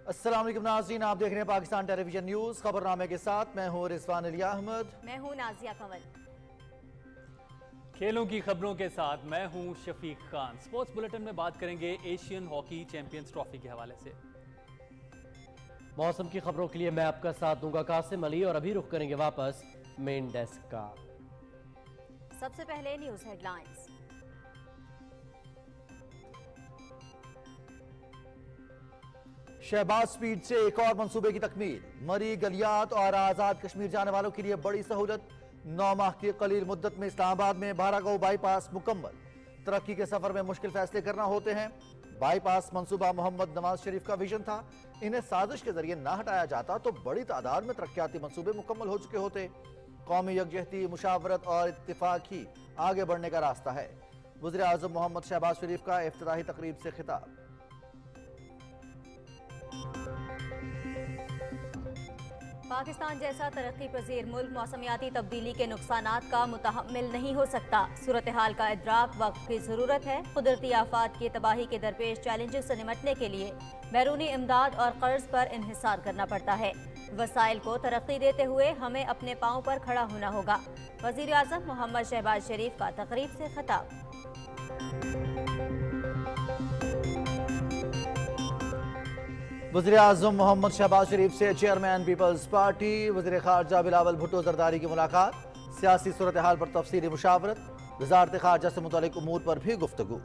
अस्सलाम वालेकुम नाज़रीन, आप देख रहे हैं पाकिस्तान टेलीविजन न्यूज़। खबरनामे के साथ मैं हूं रिजवान अली अहमद। मैं हूं नाजिया कंवल। खेलों की खबरों के साथ मैं हूं शफीक खान। स्पोर्ट्स बुलेटिन में बात करेंगे एशियन हॉकी चैंपियंस ट्रॉफी के हवाले से। मौसम की खबरों के लिए मैं आपका साथ दूंगा कासिम अली, और अभी रुख करेंगे वापस मेन डेस्क का। सबसे पहले न्यूज हेडलाइंस। शहबाज स्पीड से एक और मंसूबे की तकमील। मरी, गलियात और आजाद कश्मीर जाने वालों के लिए बड़ी सहूलत। 9 माह की कलील मुद्दत में इस्लामाबाद में भारागांव बाईपास मुकम्मल। तरक्की के सफर में मुश्किल फैसले करना होते हैं। बाईपास मंसूबा मोहम्मद नवाज शरीफ का विजन था। इन्हें साजिश के जरिए ना हटाया जाता तो बड़ी तादाद में तरक्याती मंसूबे मुकम्मल हो चुके होते। कौमी यकजहती, मुशावरत और इत्तेफाक ही आगे बढ़ने का रास्ता है। वज़ीर आज़म मोहम्मद शहबाज शरीफ का इफ्तिताही तकरीब से खिताब। पाकिस्तान जैसा तरक्की पजीर मुल्क मौसमियाती तब्दीली के नुकसानात का मुतहम्मिल नहीं हो सकता। सूरत हाल का इदराक वक्त की जरूरत है। कुदरती आफात की तबाही के दरपेश चैलेंजेस से निपटने के लिए बैरूनी इमदाद और कर्ज पर इन्हिसार करना पड़ता है। वसाइल को तरक्की देते हुए हमें अपने पांव पर खड़ा होना होगा। वजीर आज़म मोहम्मद शहबाज शरीफ का तकरीब से खिताब। वज़ीर आज़म मोहम्मद शहबाज शरीफ से चेयरमैन पीपल्स पार्टी वज़ीर ख़ारजा बिलावल भुट्टो जरदारी की मुलाकात। सियासी सूरत हाल पर तफसीली मुशावरत। वज़ारत ख़ारजा से मुतालिक उमूर पर भी गुफ्तगू।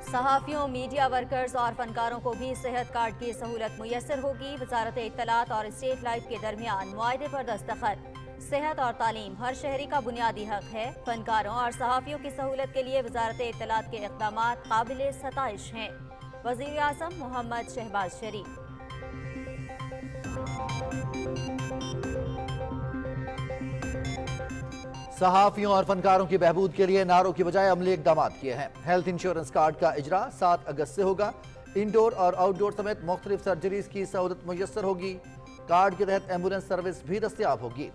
सहाफ़ियों, मीडिया वर्कर्स और फनकारों को भी सेहत कार्ड की सहूलत मुयस्सर होगी। वजारत इत्तलात और स्टेट लाइफ के दरमियान मुआहदे पर दस्तखत। सेहत और तालीम हर शहरी का बुनियादी हक है। फनकारों और सहाफ़ियों की सहूलत के लिए वजारत इत्तलात के इक़दामात काबिल सताइश हैं। वज़ीर आज़म मोहम्मद शहबाज शरीफ। सहाफ़ियों और फनकारों की बहबूद के लिए नारों की बजाय अमली इक़दामात किए हैं। हेल्थ इंश्योरेंस कार्ड का इजरा 7 अगस्त से होगा। इंडोर और आउटडोर समेत मुख्तलिफ सर्जरीज की सहूलत मुयस्सर होगी। कार्ड के तहत एम्बुलेंस सर्विस भी दस्तयाब होगी।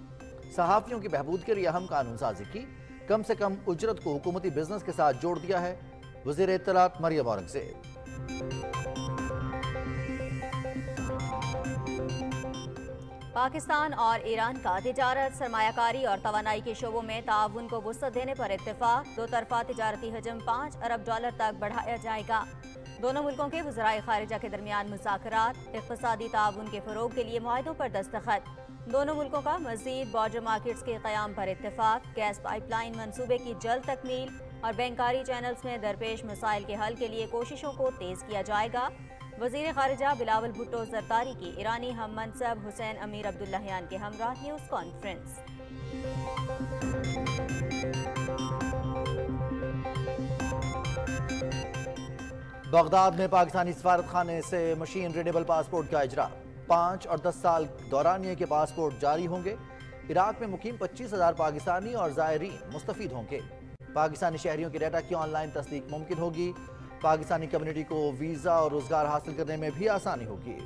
सहाफ़ियों की बहबूद के लिए अहम कानून साजी की। कम से कम उजरत को हुकूमती बिजनेस के साथ जोड़ दिया है। वज़ीर इत्तलात मरियम औरंगज़ेब। पाकिस्तान और ईरान का तिजारत, सरमायाकारी और तवानाई के शोबों में ताउन को वुसअत देने पर इत्तेफाक। 2 तरफा तिजारती हजम $5 अरब तक बढ़ाया जाएगा। दोनों मुल्कों के वज़राए खारिजा के दरमियान मुज़ाकरात। इक़्तिसादी ताउन के फ़रोग़ के लिए मुआहदों पर दस्तखत। दोनों मुल्कों का मज़ीद बॉर्डर मार्केट्स के क़याम पर इत्तेफाक। गैस पाइपलाइन मंसूबे की जल्द तकमील और बैंकारी चैनल्स में दरपेश मसाइल के हल के लिए कोशिशों को तेज़ किया जाएगा। वज़ीर ख़ारिजा बिलावल भुट्टो ज़रदारी की ईरानी हम मनसब हुसैन अमीर अब्दुल्लाहियान के हमरा न्यूज़ कॉन्फ्रेंस। बगदाद में पाकिस्तानी सफारत खाने से मशीन रीडेबल पासपोर्ट का इजरा। 5 और 10 साल दौरानिये के पासपोर्ट जारी होंगे। इराक में मुकीम 25,000 पाकिस्तानी और ज़ायरीन मुस्तफ़ीद होंगे। पाकिस्तानी शहरियों के डाटा की ऑनलाइन तस्दीक मुमकिन होगी। पाकिस्तानी कम्युनिटी को वीज़ा और रोजगार हासिल करने में भी आसानी होगी।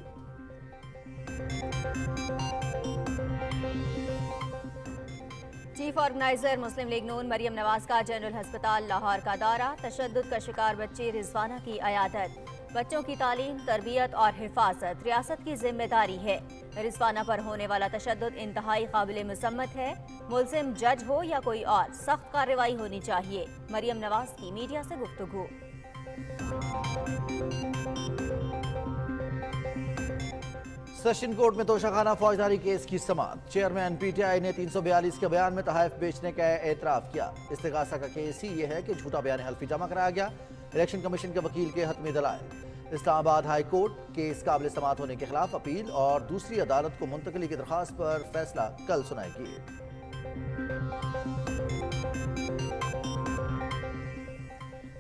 चीफ ऑर्गेनाइजर मुस्लिम लीग नून मरियम नवाज का जनरल हस्पताल लाहौर का दौरा। तशद्दुद का शिकार बच्ची रिजवाना की अयादत। बच्चों की तालीम, तरबियत और हिफाजत रियासत की जिम्मेदारी है। रिजवाना पर होने वाला तशद्दुद इंतहाई काबिल मज़म्मत है। मुल्ज़िम जज हो या कोई और, सख्त कार्रवाई होनी चाहिए। मरियम नवाज की मीडिया से गुफ्तगू। सेशन कोर्ट में तोशाखाना फौजदारी केस की समाअत। चेयरमैन पीटीआई ने 342 के बयान में तहफ़ बेचने का एतराफ़ किया। इस्तिगासा का केस ही यह है कि झूठा बयान हल्फी जमा कराया गया। इलेक्शन कमीशन के वकील के हतमी दलाइल। इस्लामाबाद हाई कोर्ट केस काबिल समाअत होने के खिलाफ अपील और दूसरी अदालत को मुंतकली की दरख्वास्त पर फैसला कल सुनाएगी।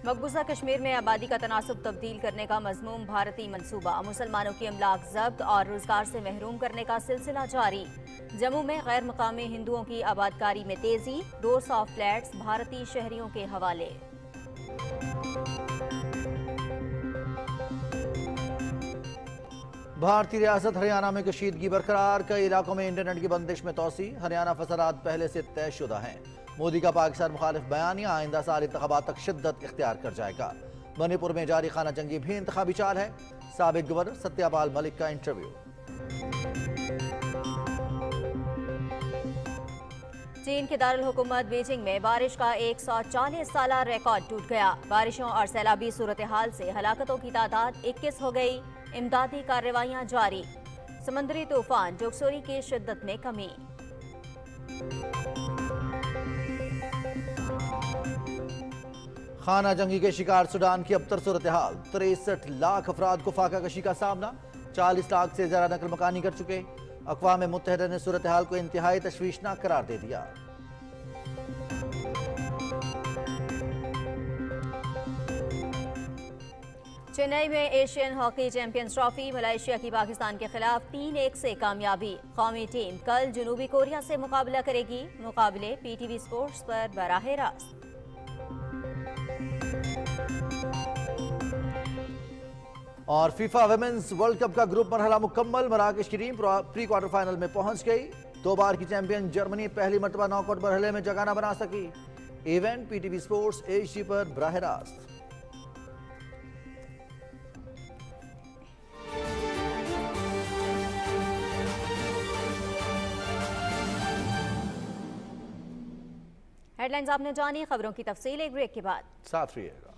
मकबूजा कश्मीर में आबादी का तनासुब तब्दील करने का मज़मूम भारतीय मंसूबा। मुसलमानों की अमलाक जब्त और रोजगार से महरूम करने का सिलसिला जारी। जम्मू में गैर मकामी हिंदुओं की आबादकारी में तेजी। 200 फ्लैट्स भारतीय शहरियों के हवाले। भारतीय रियासत हरियाणा में कशीदगी बरकरार, कई इलाकों में इंटरनेट की बंदिश में तोसी। हरियाणा फसादात पहले से तयशुदा हैं। मोदी का पाकिस्तान मुखालिफ बयानिया आइंदा साल इंतखाबात तक शिद्दत इख्तियार कर जाएगा। मणिपुर में जारी खाना जंगी भी इंतखाबी चाल है। साबिक गवर्नर सत्यपाल मलिक का इंटरव्यू। चीन के दारुल हुकूमत बीजिंग में बारिश का 140 साला रिकॉर्ड टूट गया। बारिशों और सैलाबी सूरत हाल से हलाकतों की तादाद 21 हो गई। इमदादी कार्रवाइयां जारी। समुद्री तूफान जोगसोरी की शिद्दत में कमी। खाना जंगी के शिकार सूडान की अबतर सूरत हाल। 63 लाख अफराद को फाका कशी का सामना। 40 लाख से ज्यादा नकल मकानी कर चुके। अक़वाम मुत्तहिदा ने सूरत हाल को इंतहाई तशवीशनाक करार दे दिया। चेन्नई में Asian hockey champions trophy. Malaysia की पाकिस्तान के खिलाफ 3-1 से कामयाबी। कौमी टीम कल जनूबी कोरिया से मुकाबला करेगी। मुकाबले पीटीवी स्पोर्ट्स पर बराह रास्त। और फीफा वुमेन्स वर्ल्ड कप का ग्रुप मरहला मुकम्मल। मराकश की टीम प्री क्वार्टर फाइनल में पहुंच गई। 2 बार की चैंपियन जर्मनी पहली मरतबा नॉकआउट मरहले में जगह न बना सकी। इवेंट पीटीवी स्पोर्ट्स एशिया पर बराह रास्त। हेडलाइंस आपने जानी। खबरों की तफसील एक ब्रेक के बाद। साथ रहिएगा।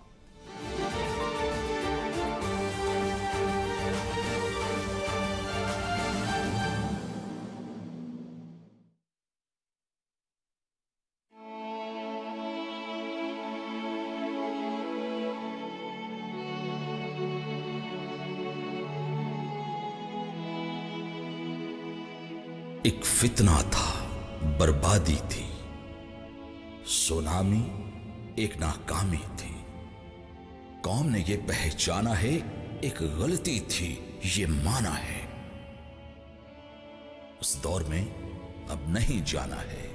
एक फितना था, बर्बादी थी, सुनामी एक नाकामी थी। कौम ने ये पहचाना है, एक गलती थी ये माना है। उस दौर में अब नहीं जाना है।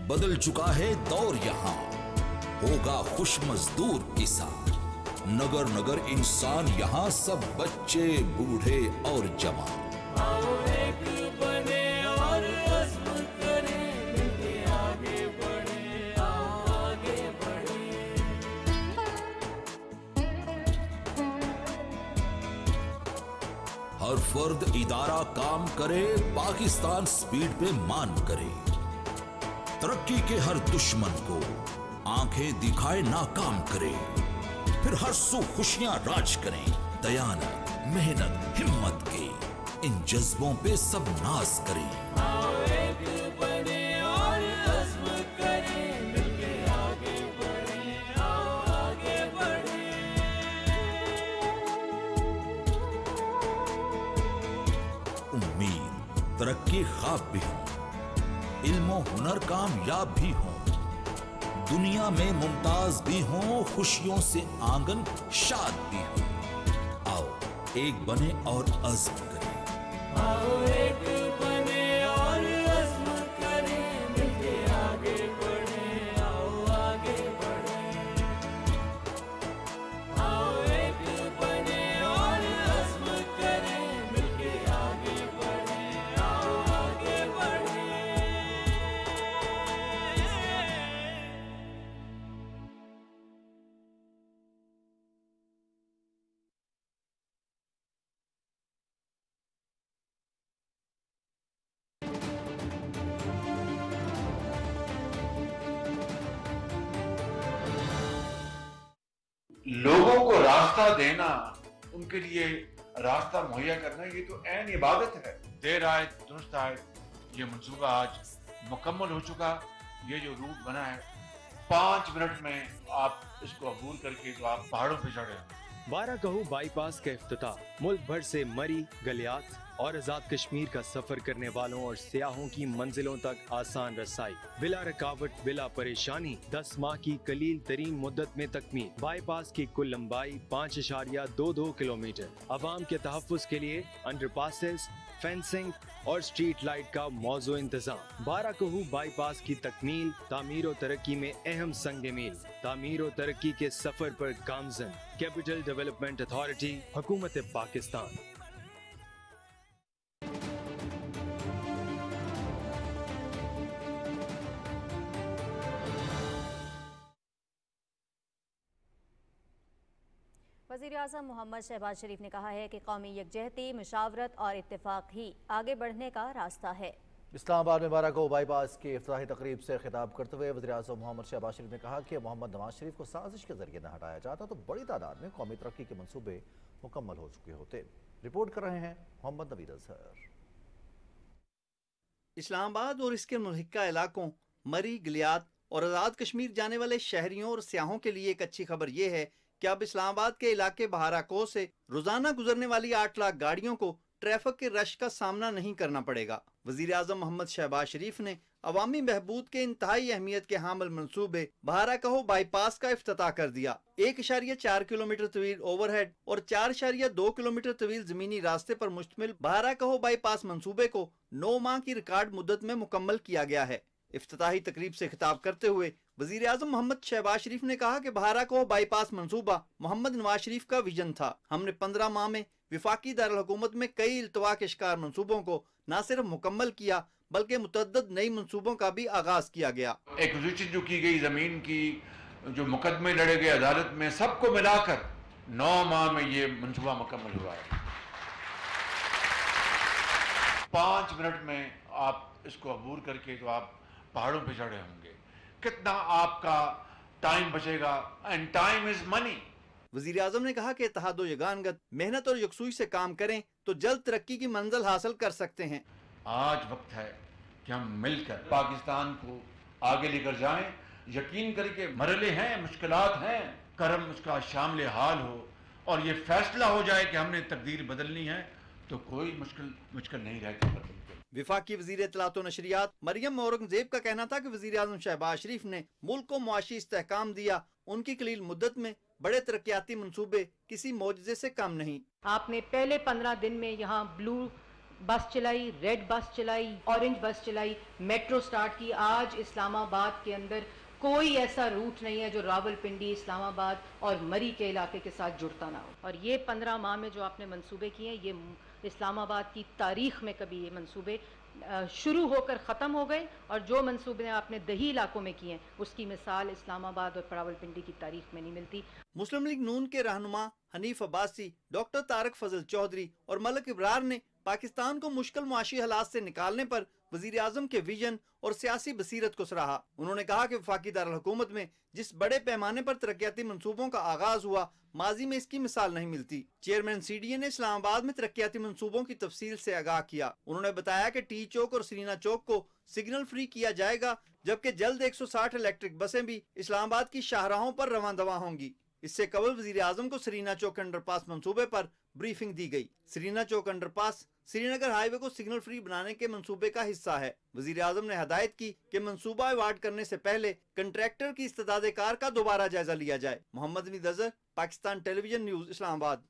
बदल चुका है दौर, यहां होगा खुश मजदूर किसान। नगर नगर इंसान, यहां सब बच्चे बूढ़े और जवान। हर फर्द इदारा काम करे, पाकिस्तान स्पीड पे मान करे। तरक्की के हर दुश्मन को आंखें दिखाए नाकाम करे। फिर हर सू खुशियां राज करें। दयानत, मेहनत, हिम्मत के इन जज्बों पे सब नाज करें। उम्मीद, तरक्की ख्वाब भी हो, इल्म हुनर कामयाब भी हो, दुनिया में मुमताज भी हो, खुशियों से आंगन शाद भी हो। आओ एक बने और अज़्म करें। आओ एक बने और अज़्म करें, मिलके आगे बढ़ें। आओ आगे बढ़ें। आओ एक बने और अज़्म करें, मिलके आगे बढ़ें। आओ आगे बढ़ें। लोगों को रास्ता देना, उनके लिए रास्ता मुहैया करना, ये तो ऐन इबादत है। देर आए दुरुस्त आए, ये मंसूबा आज मुकम्मल हो चुका। ये जो रूट बना है, 5 मिनट में आप इसको अबूर करके जो आप पहाड़ों पे चढ़े, बाराकहू बाईपास का इफ्तिताह मुल्क भर से मरी, गलियात और आजाद कश्मीर का सफर करने वालों और सियाहों की मंजिलों तक आसान रसाई बिला रुकावट, बिला परेशानी 10 माह की कलील तरीन मुद्दत में तकमील। बाईपास की कुल लंबाई 5.22 किलोमीटर। आवाम के तहफ्फुज़ के लिए अंडरपासेस, फेंसिंग और स्ट्रीट लाइट का मौजू इंतजाम। बाराकहू बाईपास की तकमील तामीर और तरक्की में अहम संग मील। तामीर और तरक्की के सफर पर गामजन। कैपिटल डेवलपमेंट अथॉरिटी, हुकूमत पाकिस्तान। वज़ीर-ए-आज़म मोहम्मद शहबाज शरीफ ने कहा है कि कौमी यकजहती, मुशावरत और इत्तेफाक ही आगे बढ़ने का रास्ता है। इस्लामाबाद में बाराकहू बाईपास की इफ्तिताही तकरीब से खिताब करते हुए वज़ीर-ए-आज़म मोहम्मद शहबाज शरीफ ने कहा कि मोहम्मद नवाज शरीफ को साजिश के जरिए न हटाया जाता तो बड़ी तादाद में कौमी तरक्की के मनसूबे मुकम्मल हो चुके होते। रिपोर्ट कर रहे हैं मोहम्मद नवीद अजहर। इस्लामाबाद और इसके मुल्हिका इलाकों मरी, गिलियात और आज़ाद कश्मीर जाने वाले शहरियों और सियाहों के लिए एक अच्छी खबर यह है कि अब इस्लामाबाद के इलाके बहाराको से रोजाना गुजरने वाली 8 लाख गाड़ियों को ट्रैफिक के रश का सामना नहीं करना पड़ेगा। वज़ीर-ए-आज़म मोहम्मद शहबाज शरीफ ने अवामी बहबूद के इंतहाई अहमियत के हामिल मनसूबे बहाराकहू बाईपास का इफ्तिताह कर दिया। 1.4 किलोमीटर तवील ओवरहेड और 4.2 किलोमीटर तवील जमीनी रास्ते पर मुश्तमिल बहाराकहू बाईपास मनसूबे को 9 माह की रिकॉर्ड मुद्दत में मुकम्मल किया गया है। इफ्तिताही तकरीब से खिताब करते हुए वज़ीर-ए-आज़म मोहम्मद शहबाज शरीफ ने कहा कि बहाराकहू बाईपास मंसूबा मोहम्मद नवाज शरीफ का विजन था। हमने 15 माह में विफाकी दारुल हुकूमत में कई इल्तवा के शिकार मंसूबों को न सिर्फ मुकम्मल किया बल्कि मुतअद्दिद नई मंसूबों का भी आगाज किया गया। एक्विजिशन जो की गई जमीन की, जो मुकदमे लड़े गए अदालत में, सबको मिलाकर 9 माह में ये मंसूबा मुकम्मल हुआ है। 5 मिनट में आप इसको अबूर करके तो आप पहाड़ों पे चढ़े होंगे। कितना आपका टाइम बचेगा, एंड टाइम इज मनी। वज़ीर-ए-आज़म ने कहा कि इत्तेहाद और यगानगत, मेहनत और यकसुई से काम करें तो जल्द तरक्की की मंजिल हासिल कर सकते हैं। आज वक्त है कि हम मिलकर पाकिस्तान को आगे लेकर जाएं। यकीन करके मरहले हैं, मुश्किलात हैं, करम उसका शामिल हाल हो और ये फैसला हो जाए कि हमने तकदीर बदलनी है तो कोई मुश्किल नहीं रहती। विफाकी वज़ीर इत्तलात व नशरियात मरियम औरंगजेब का कहना था कि वज़ीर-ए-आज़म शहबाज शरीफ ने मुल्क को मुआशी इस्तेहकाम दिया। उनकी कलील मुद्दत में बड़े तरक्याती मंसूबे किसी मौजज़े से कम नहीं। आपने पहले 15 दिन में यहाँ ब्लू बस चलाई, रेड बस चलाई, ऑरेंज बस चलाई, मेट्रो स्टार्ट की। आज इस्लामाबाद के अंदर कोई ऐसा रूट नहीं है जो रावलपिंडी, इस्लामाबाद और मरी के इलाके के साथ जुड़ता ना हो। और ये 15 माह में जो आपने मंसूबे किए हैं, ये इस्लामाबाद की तारीख में कभी ये मंसूबे शुरू होकर ख़त्म हो गए और जो मंसूबे आपने दही इलाकों में किए हैं उसकी मिसाल इस्लामाबाद और रावलपिंडी की तारीख में नहीं मिलती। मुस्लिम लीग नून के रहनुमा हनीफ अब्बासी, डॉक्टर तारक फजल चौधरी और मलिक इब्रार ने पाकिस्तान को मुश्किल मुआशी हालात से निकालने पर वज़ीर-ए-आज़म के विजन और सियासी बसीरत को सराहा। उन्होंने कहा कि वफाकी दारुल हुकूमत में जिस बड़े पैमाने पर तरक्याती मंसूबों का आगाज हुआ, माजी में इसकी मिसाल नहीं मिलती। चेयरमैन CDA ने इस्लामाबाद में तरक्याती मंसूबों की तफसील से आगाह किया। उन्होंने बताया कि टी चौक और सरीना चौक को सिग्नल फ्री किया जाएगा, जबकि जल्द 160 इलेक्ट्रिक बसें भी इस्लामाबाद की शाहराहों पर रवां दवा होंगी। इससे कबल वज़ीर-ए-आज़म को सरीना चौक अंडरपास मंसूबे पर ब्रीफिंग दी गई। सरीना चौक अंडरपास श्रीनगर हाईवे को सिग्नल फ्री बनाने के मंसूबे का हिस्सा है। वज़ीर-ए-आज़म ने हदायत की कि मंसूबा अवार्ड करने से पहले कंट्रैक्टर की इस्तेदाद कार का दोबारा जायजा लिया जाए। Mohammad Naveed Azhar, Pakistan television news, Islamabad.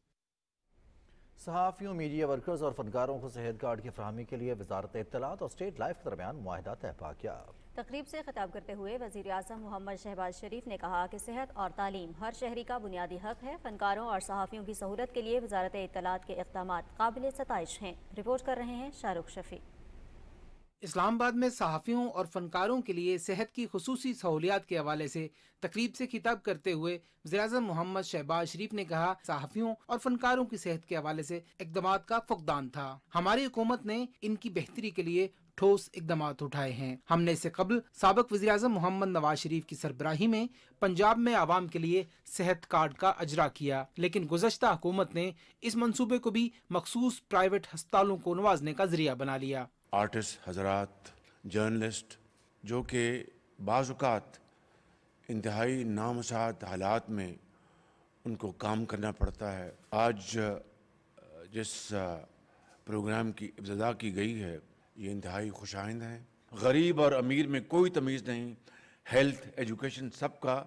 सहाफ़ियों, मीडिया वर्कर्स और फनकारों को सेहत कार्ड की फराहमी के लिए वजारत इत्तलात और स्टेट लाइफ के दरमियान मुआहिदा तय पा किया। तकरीब से खिताब करते हुए वज़ीर-ए-आज़म मोहम्मद शहबाज शरीफ ने कहा कि सेहत और तालीम हर शहरी का बुनियादी हक है। फनकारों और सहाफ़ियों की सहूलत के लिए वजारत इत्तलात के इक़दामात काबिल सताइश हैं। रिपोर्ट कर रहे हैं शाहरुख शफी। इस्लामाबाद में सहाफ़ियों और फनकारों के लिए सेहत की खुसूसी सहूलियात के हवाले से तकरीब से खिताब करते हुए वज़ीर-ए-आज़म मोहम्मद शहबाज शरीफ ने कहा, सहाफ़ियों और फनकारों की सेहत के हवाले से इक़दामात का फुक़दान था। हमारी हुकूमत ने इनकी बेहतरी के लिए ठोस इक़दामात उठाए हैं। हमने इससे कबल साबिक़ वज़ीर-ए-आज़म मोहम्मद नवाज शरीफ की सरबराही में पंजाब में आवाम के लिए सेहत कार्ड का अजरा किया, लेकिन गुज़श्ता हुकूमत ने इस मंसूबे को भी मखसूस प्राइवेट अस्पतालों को नवाजने का जरिया बना लिया। आर्टिस्ट हजरात, जर्नलिस्ट जो कि बाज़ औक़ात इंतहाई नामसात हालात में उनको काम करना पड़ता है। आज जिस प्रोग्राम की इब्तिदा की गई है ये इंतहाई खुशाइंद है। गरीब और अमीर में कोई तमीज़ नहीं, हेल्थ एजुकेशन सबका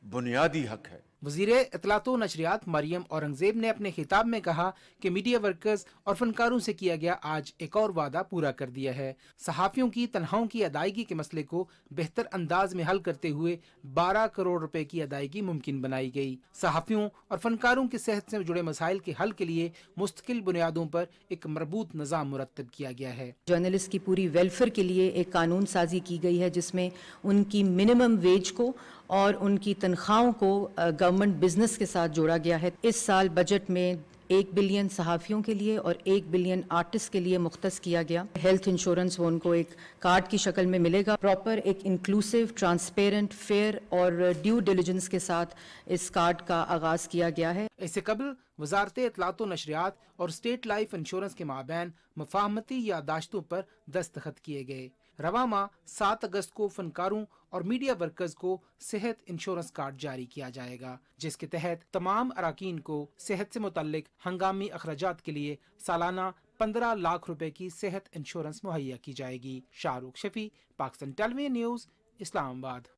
बुनियादी हक है। वज़ीर इत्तलात व नशरियात मरियम औरंगजेब ने अपने खिताब में कहा कि मीडिया वर्कर्स और फनकारों से किया गया आज एक और वादा पूरा कर दिया है। सहाफ़ियों की तनख्वाहों की अदायगी के मसले को बेहतर अंदाज में हल करते हुए 12 करोड़ रुपए की अदायगी मुमकिन बनाई गई। सहाफ़ियों और फनकारों की सेहत से जुड़े मसाइल के हल के लिए मुस्तकिल बुनियादों पर एक मरबूत निज़ाम मुरत्तब किया गया है। जर्नलिस्ट की पूरी वेलफेयर के लिए एक कानून साजी की गई है जिसमें उनकी मिनिमम वेज को और उनकी तनख्वाहों को गवर्नमेंट बिजनेस के साथ जोड़ा गया है। इस साल बजट में 1 बिलियन सहाफ़ियों के लिए और 1 बिलियन आर्टिस्ट के लिए मुख्तस किया गया। हेल्थ इंश्योरेंस वो उनको एक कार्ड की शक्ल में मिलेगा। प्रॉपर एक इंक्लूसिव, ट्रांसपेरेंट, फेयर और ड्यू डिलिजेंस के साथ इस कार्ड का आगाज किया गया है। इससे कबल वजारत इत्तलात व नशरियात और स्टेट लाइफ इंश्योरेंस के माबैन मुफाहमती यादाश्तों पर दस्तखत किए गए। रवा माह 7 अगस्त को फनकारों और मीडिया वर्कर्स को सेहत इंश्योरेंस कार्ड जारी किया जाएगा, जिसके तहत तमाम अराकीन को सेहत से मुतल्लिक हंगामी अखराजात के लिए सालाना 15 लाख रुपए की सेहत इंश्योरेंस मुहैया की जाएगी। Shahrukh Shafi, Pakistan television news, Islamabad.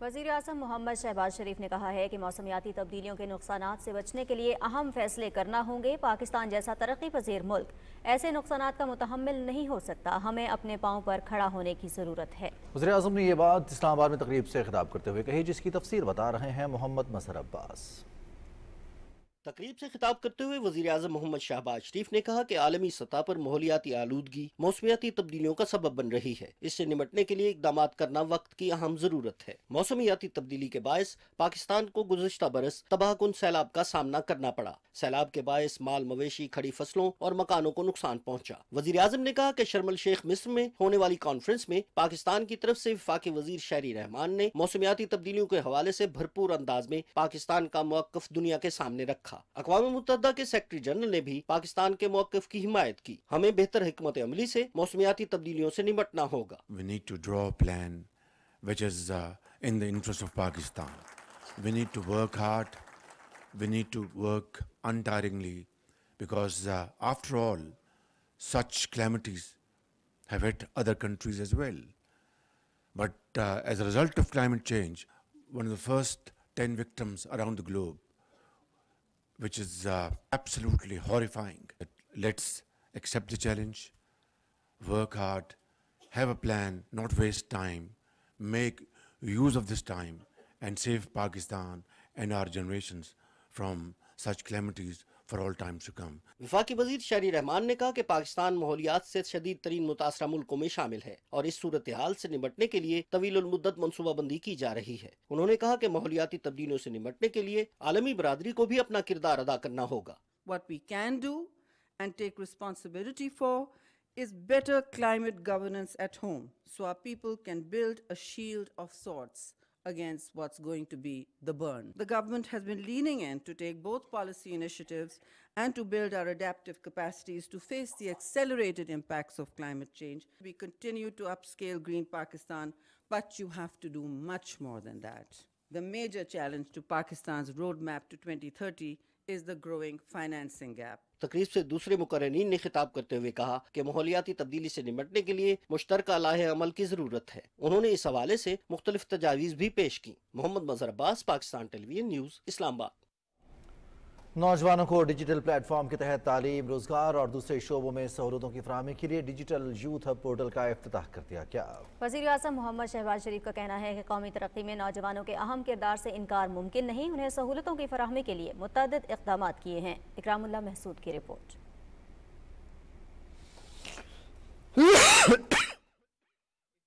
वज़ीर आज़म मोहम्मद शहबाज शरीफ ने कहा है कि मौसमियाती तब्दीलियों के नुकसानात से बचने के लिए अहम फैसले करना होंगे। पाकिस्तान जैसा तरक्की पजीर मुल्क ऐसे नुकसानात का मुतहम्मिल नहीं हो सकता। हमें अपने पाँव पर खड़ा होने की ज़रूरत है। वज़ीर आज़म ने यह बात इस्लामाबाद में तकरीब से खिताब करते हुए कही, जिसकी तफसीर बता रहे हैं मोहम्मद मजहर अब्बास। तकरीब से खिताब करते हुए वज़ीर आज़म मोहम्मद शहबाज शरीफ ने कहा कि आलमी सतह पर माहौलियाती आलूदगी मौसमियाती तब्दीलियों का सबब बन रही है। इससे निपटने के लिए इकदाम करना वक्त की अहम जरूरत है। मौसमियाती तब्दीली के बायस पाकिस्तान को गुज़श्ता बरस तबाहकुन सैलाब का सामना करना पड़ा। सैलाब के बायस माल मवेशी, खड़ी फसलों और मकानों को नुकसान पहुँचा। वज़ीर आज़म ने कहा कि शर्म शेख मिस्र में होने वाली कॉन्फ्रेंस में पाकिस्तान की तरफ से वफाकी वज़ीर शहरी रहमान ने मौसमियाती तब्दीलियों के हवाले से भरपूर अंदाज में पाकिस्तान का मौक़िफ़ दुनिया के सामने रखा। अक़वाम मुत्तहिदा के सेक्रेटरी जनरल ने भी पाकिस्तान के मौक़िफ़ की हिमायत की। हमें बेहतर हिकमत अमली से मौसमियाती तब्दीलियों से निपटना होगा। We need to draw a plan which is in the interest of Pakistan. We need to work hard. We need to work untiringly because after all, such calamities have hit other countries as well. But as a result of climate change, one of the first 10 victims around the globe, which is absolutely horrifying. Let's accept the challenge, work hard, have a plan, not waste time, make use of this time and save Pakistan and our generations from such calamities for all times to come. वफाकी वज़ीर शहरी रहमान ने कहा कि पाकिस्तान माहौलियात से शदीद तरीन मुतासरा मुल्कों में शामिल है और इस सूरत हाल से निपटने के लिए तवील मुद्दत मनसूबाबंदी की जा रही है। उन्होंने कहा कि माहौलियाती तब्दीलियों से निपटने के लिए आलमी बरादरी को भी अपना किरदार अदा करना होगा। What we can do and take responsibility for is better climate governance at home, so our people can build a shield of sorts against what's going to be the burn. The government has been leaning in to take both policy initiatives and to build our adaptive capacities to face the accelerated impacts of climate change. We continue to upscale Green Pakistan, but you have to do much more than that. The major challenge to Pakistan's roadmap to 2030 is the growing financing gap. तकरीब से दूसरे मुकर्ररीन ने खिताब करते हुए कहा कि माहौलियाती तब्दीली से निपटने के लिए मुश्तरका लाहे अमल की जरूरत है। उन्होंने इस हवाले से मुख्तलिफ तजावीज़ भी पेश की। मोहम्मद मजहर अब्बास, पाकिस्तान टेलीविजन न्यूज़, इस्लामाबाद। नौजवानों को डिजिटल प्लेटफॉर्म के तहत तालीम, रोजगार और दूसरे शोबों में सहूलतों की फराहमी के लिए डिजिटल यूथ हब पोर्टल का इफ्तिताह कर दिया गया। वज़ीर आज़म मोहम्मद शहबाज शरीफ का कहना है कि कौमी तरक्की में नौजवानों के अहम किरदार से इनकार मुमकिन नहीं। उन्हें सहूलतों की फराहमी के लिए मुतअद्दिद इक़दामात किए हैं। इकरामुल्लाह महसूद की रिपोर्ट।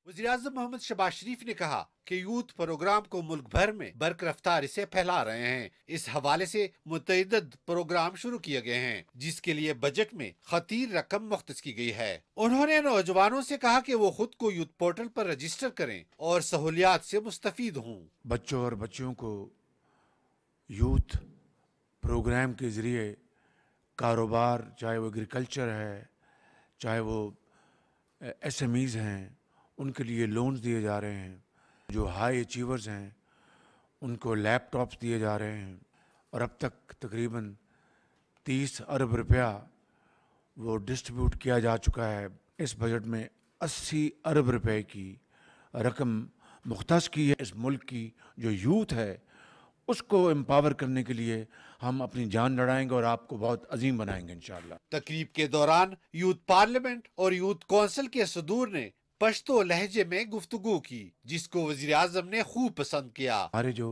वज़ीर-ए-आज़म मोहम्मद शहबाज शरीफ ने कहा कि यूथ प्रोग्राम को मुल्क भर में बरकरफ्तारी से फैला रहे हैं। इस हवाले से मुतअद्दिद प्रोग्राम शुरू किए गए हैं, जिसके लिए बजट में खतीर रकम मुख्तस की गई है। उन्होंने नौजवानों से कहा कि वो खुद को यूथ पोर्टल पर रजिस्टर करें और सहूलियात से मुस्तफीद हों। बच्चों और बच्चियों को यूथ प्रोग्राम के जरिए कारोबार, चाहे वो एग्रीकल्चर है, चाहे वो SMEs हैं, उनके लिए लोन्स दिए जा रहे हैं। जो हाई अचीवर्स हैं उनको लैपटॉप्स दिए जा रहे हैं। और अब तक तकरीबन 30 अरब रुपया वो डिस्ट्रीब्यूट किया जा चुका है। इस बजट में 80 अरब रुपए की रकम मुख्तस की है। इस मुल्क की जो यूथ है उसको एम्पावर करने के लिए हम अपनी जान लड़ाएंगे और आपको बहुत अजीम बनाएंगे इंशाअल्लाह। तकरीब के दौरान यूथ पार्लियामेंट और यूथ कौंसिल के सदूर ने पश्तो लहजे में गुफ्तगू की, जिसको वजीर आजम ने खूब पसंद किया। हमारे जो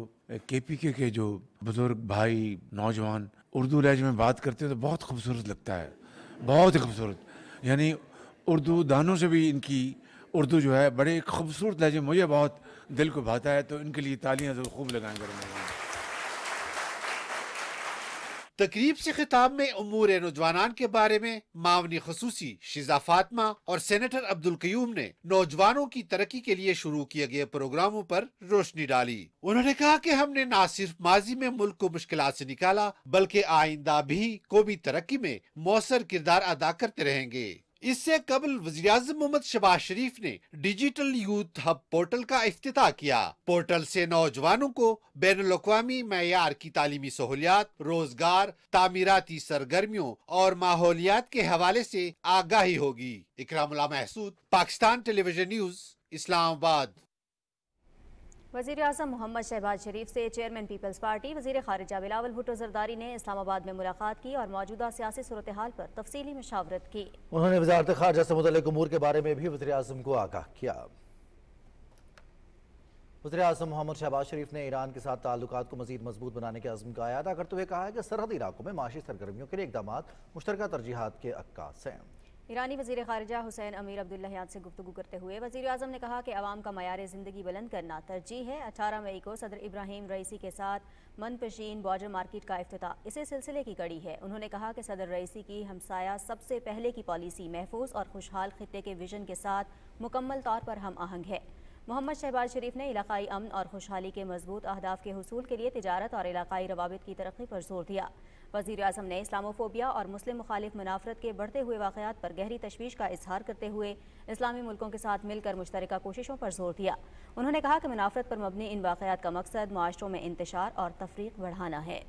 KPK के जो बुजुर्ग भाई नौजवान उर्दू लहजे में बात करते हैं तो बहुत खूबसूरत लगता है, बहुत ही खूबसूरत। यानी उर्दू दानों से भी इनकी उर्दू जो है बड़े खूबसूरत लहजे, मुझे बहुत दिल को भाता है, तो इनके लिए तालियां जरूर खूब लगाएंगे। तकरीब से खिताब में उमूर नौजवान के बारे में मावनी खसूसी शिजा फातिमा और सेनेटर अब्दुल कयूम ने नौजवानों की तरक्की के लिए शुरू किए गए प्रोग्रामों पर रोशनी डाली। उन्होंने कहा कि हमने न सिर्फ माजी में मुल्क को मुश्किलात से निकाला बल्कि आइंदा भी कौमी तरक्की में मौसर किरदार अदा करते रहेंगे। इससे कबल वज़ीर आज़म मोहम्मद शहबाज शरीफ ने डिजिटल यूथ हब पोर्टल का इफ्तिताह किया। पोर्टल से नौजवानों को बैनुल-अक़वामी मयार की तालीमी सहूलियात, रोजगार, तामीराती सरगर्मियों और माहौलियात के हवाले से आगाही होगी। Ikramullah Mahsud, Pakistan television news, Islamabad. वज़ीर आज़म मोहम्मद शहबाज शरीफ से चेयरमैन पीपल्स पार्टी वज़ीर ख़ारिजा बिलावल भुट्टो ज़रदारी ने इस्लामाबाद में मुलाकात की और मौजूदा सियासी सूरत हाल पर तफसीली मशावरत की। उन्होंने वज़ारत ख़ारिजा से मुतल्लिक़ उमूर के बारे में भी वज़ीर आज़म को आगाह किया। वज़ीर आज़म मोहम्मद शहबाज शरीफ ने ईरान के साथ ताल्लुकात को मज़ीद मजबूत बनाने के अज़्म का अयादा करते हुए कहा है कि सरहदी इलाकों में माशी सरगर्मियों के लिए इक़दामात मुश्तरका तरजीहात के अक्कास हैं। ईरानी वज़ीर ख़ारिजा हुसैन अमीर अब्दुल्लाहियान से गुफ्तगू करते हुए वज़ीर आज़म ने कहा कि अवाम का मयार ज़िंदगी बुलंद करना तरजीह है। 18 मई को सदर इब्राहिम रईसी के साथ मनपशीन बॉर्डर मार्केट का इफ्तिताह इसी सिलसिले की कड़ी है। उन्होंने कहा कि सदर रईसी की हमसाया सबसे पहले की पॉलिसी महफूज और खुशहाल खित्ते के विजन के साथ मुकम्मल तौर पर हम आहंग है। मोहम्मद शहबाज शरीफ ने इलाकाई अमन और खुशहाली के मजबूत अहदाफ के हुसूल के लिए तिजारत और इलाकाई रवाबित की तरक्की पर जोर दिया। वज़ीर आज़म ने इस्लामोफोबिया और मुस्लिम मुखालिफ मुनाफरत के बढ़ते हुए वाक़यात पर गहरी तशवीश का इजहार करते हुए इस्लामी मुल्कों के साथ मिलकर मुश्तरका कोशिशों पर जोर दिया। उन्होंने कहा कि मुनाफरत पर मबनी इन वाक़यात का मकसद मुआशरों में इंतशार और तफरीक बढ़ाना है।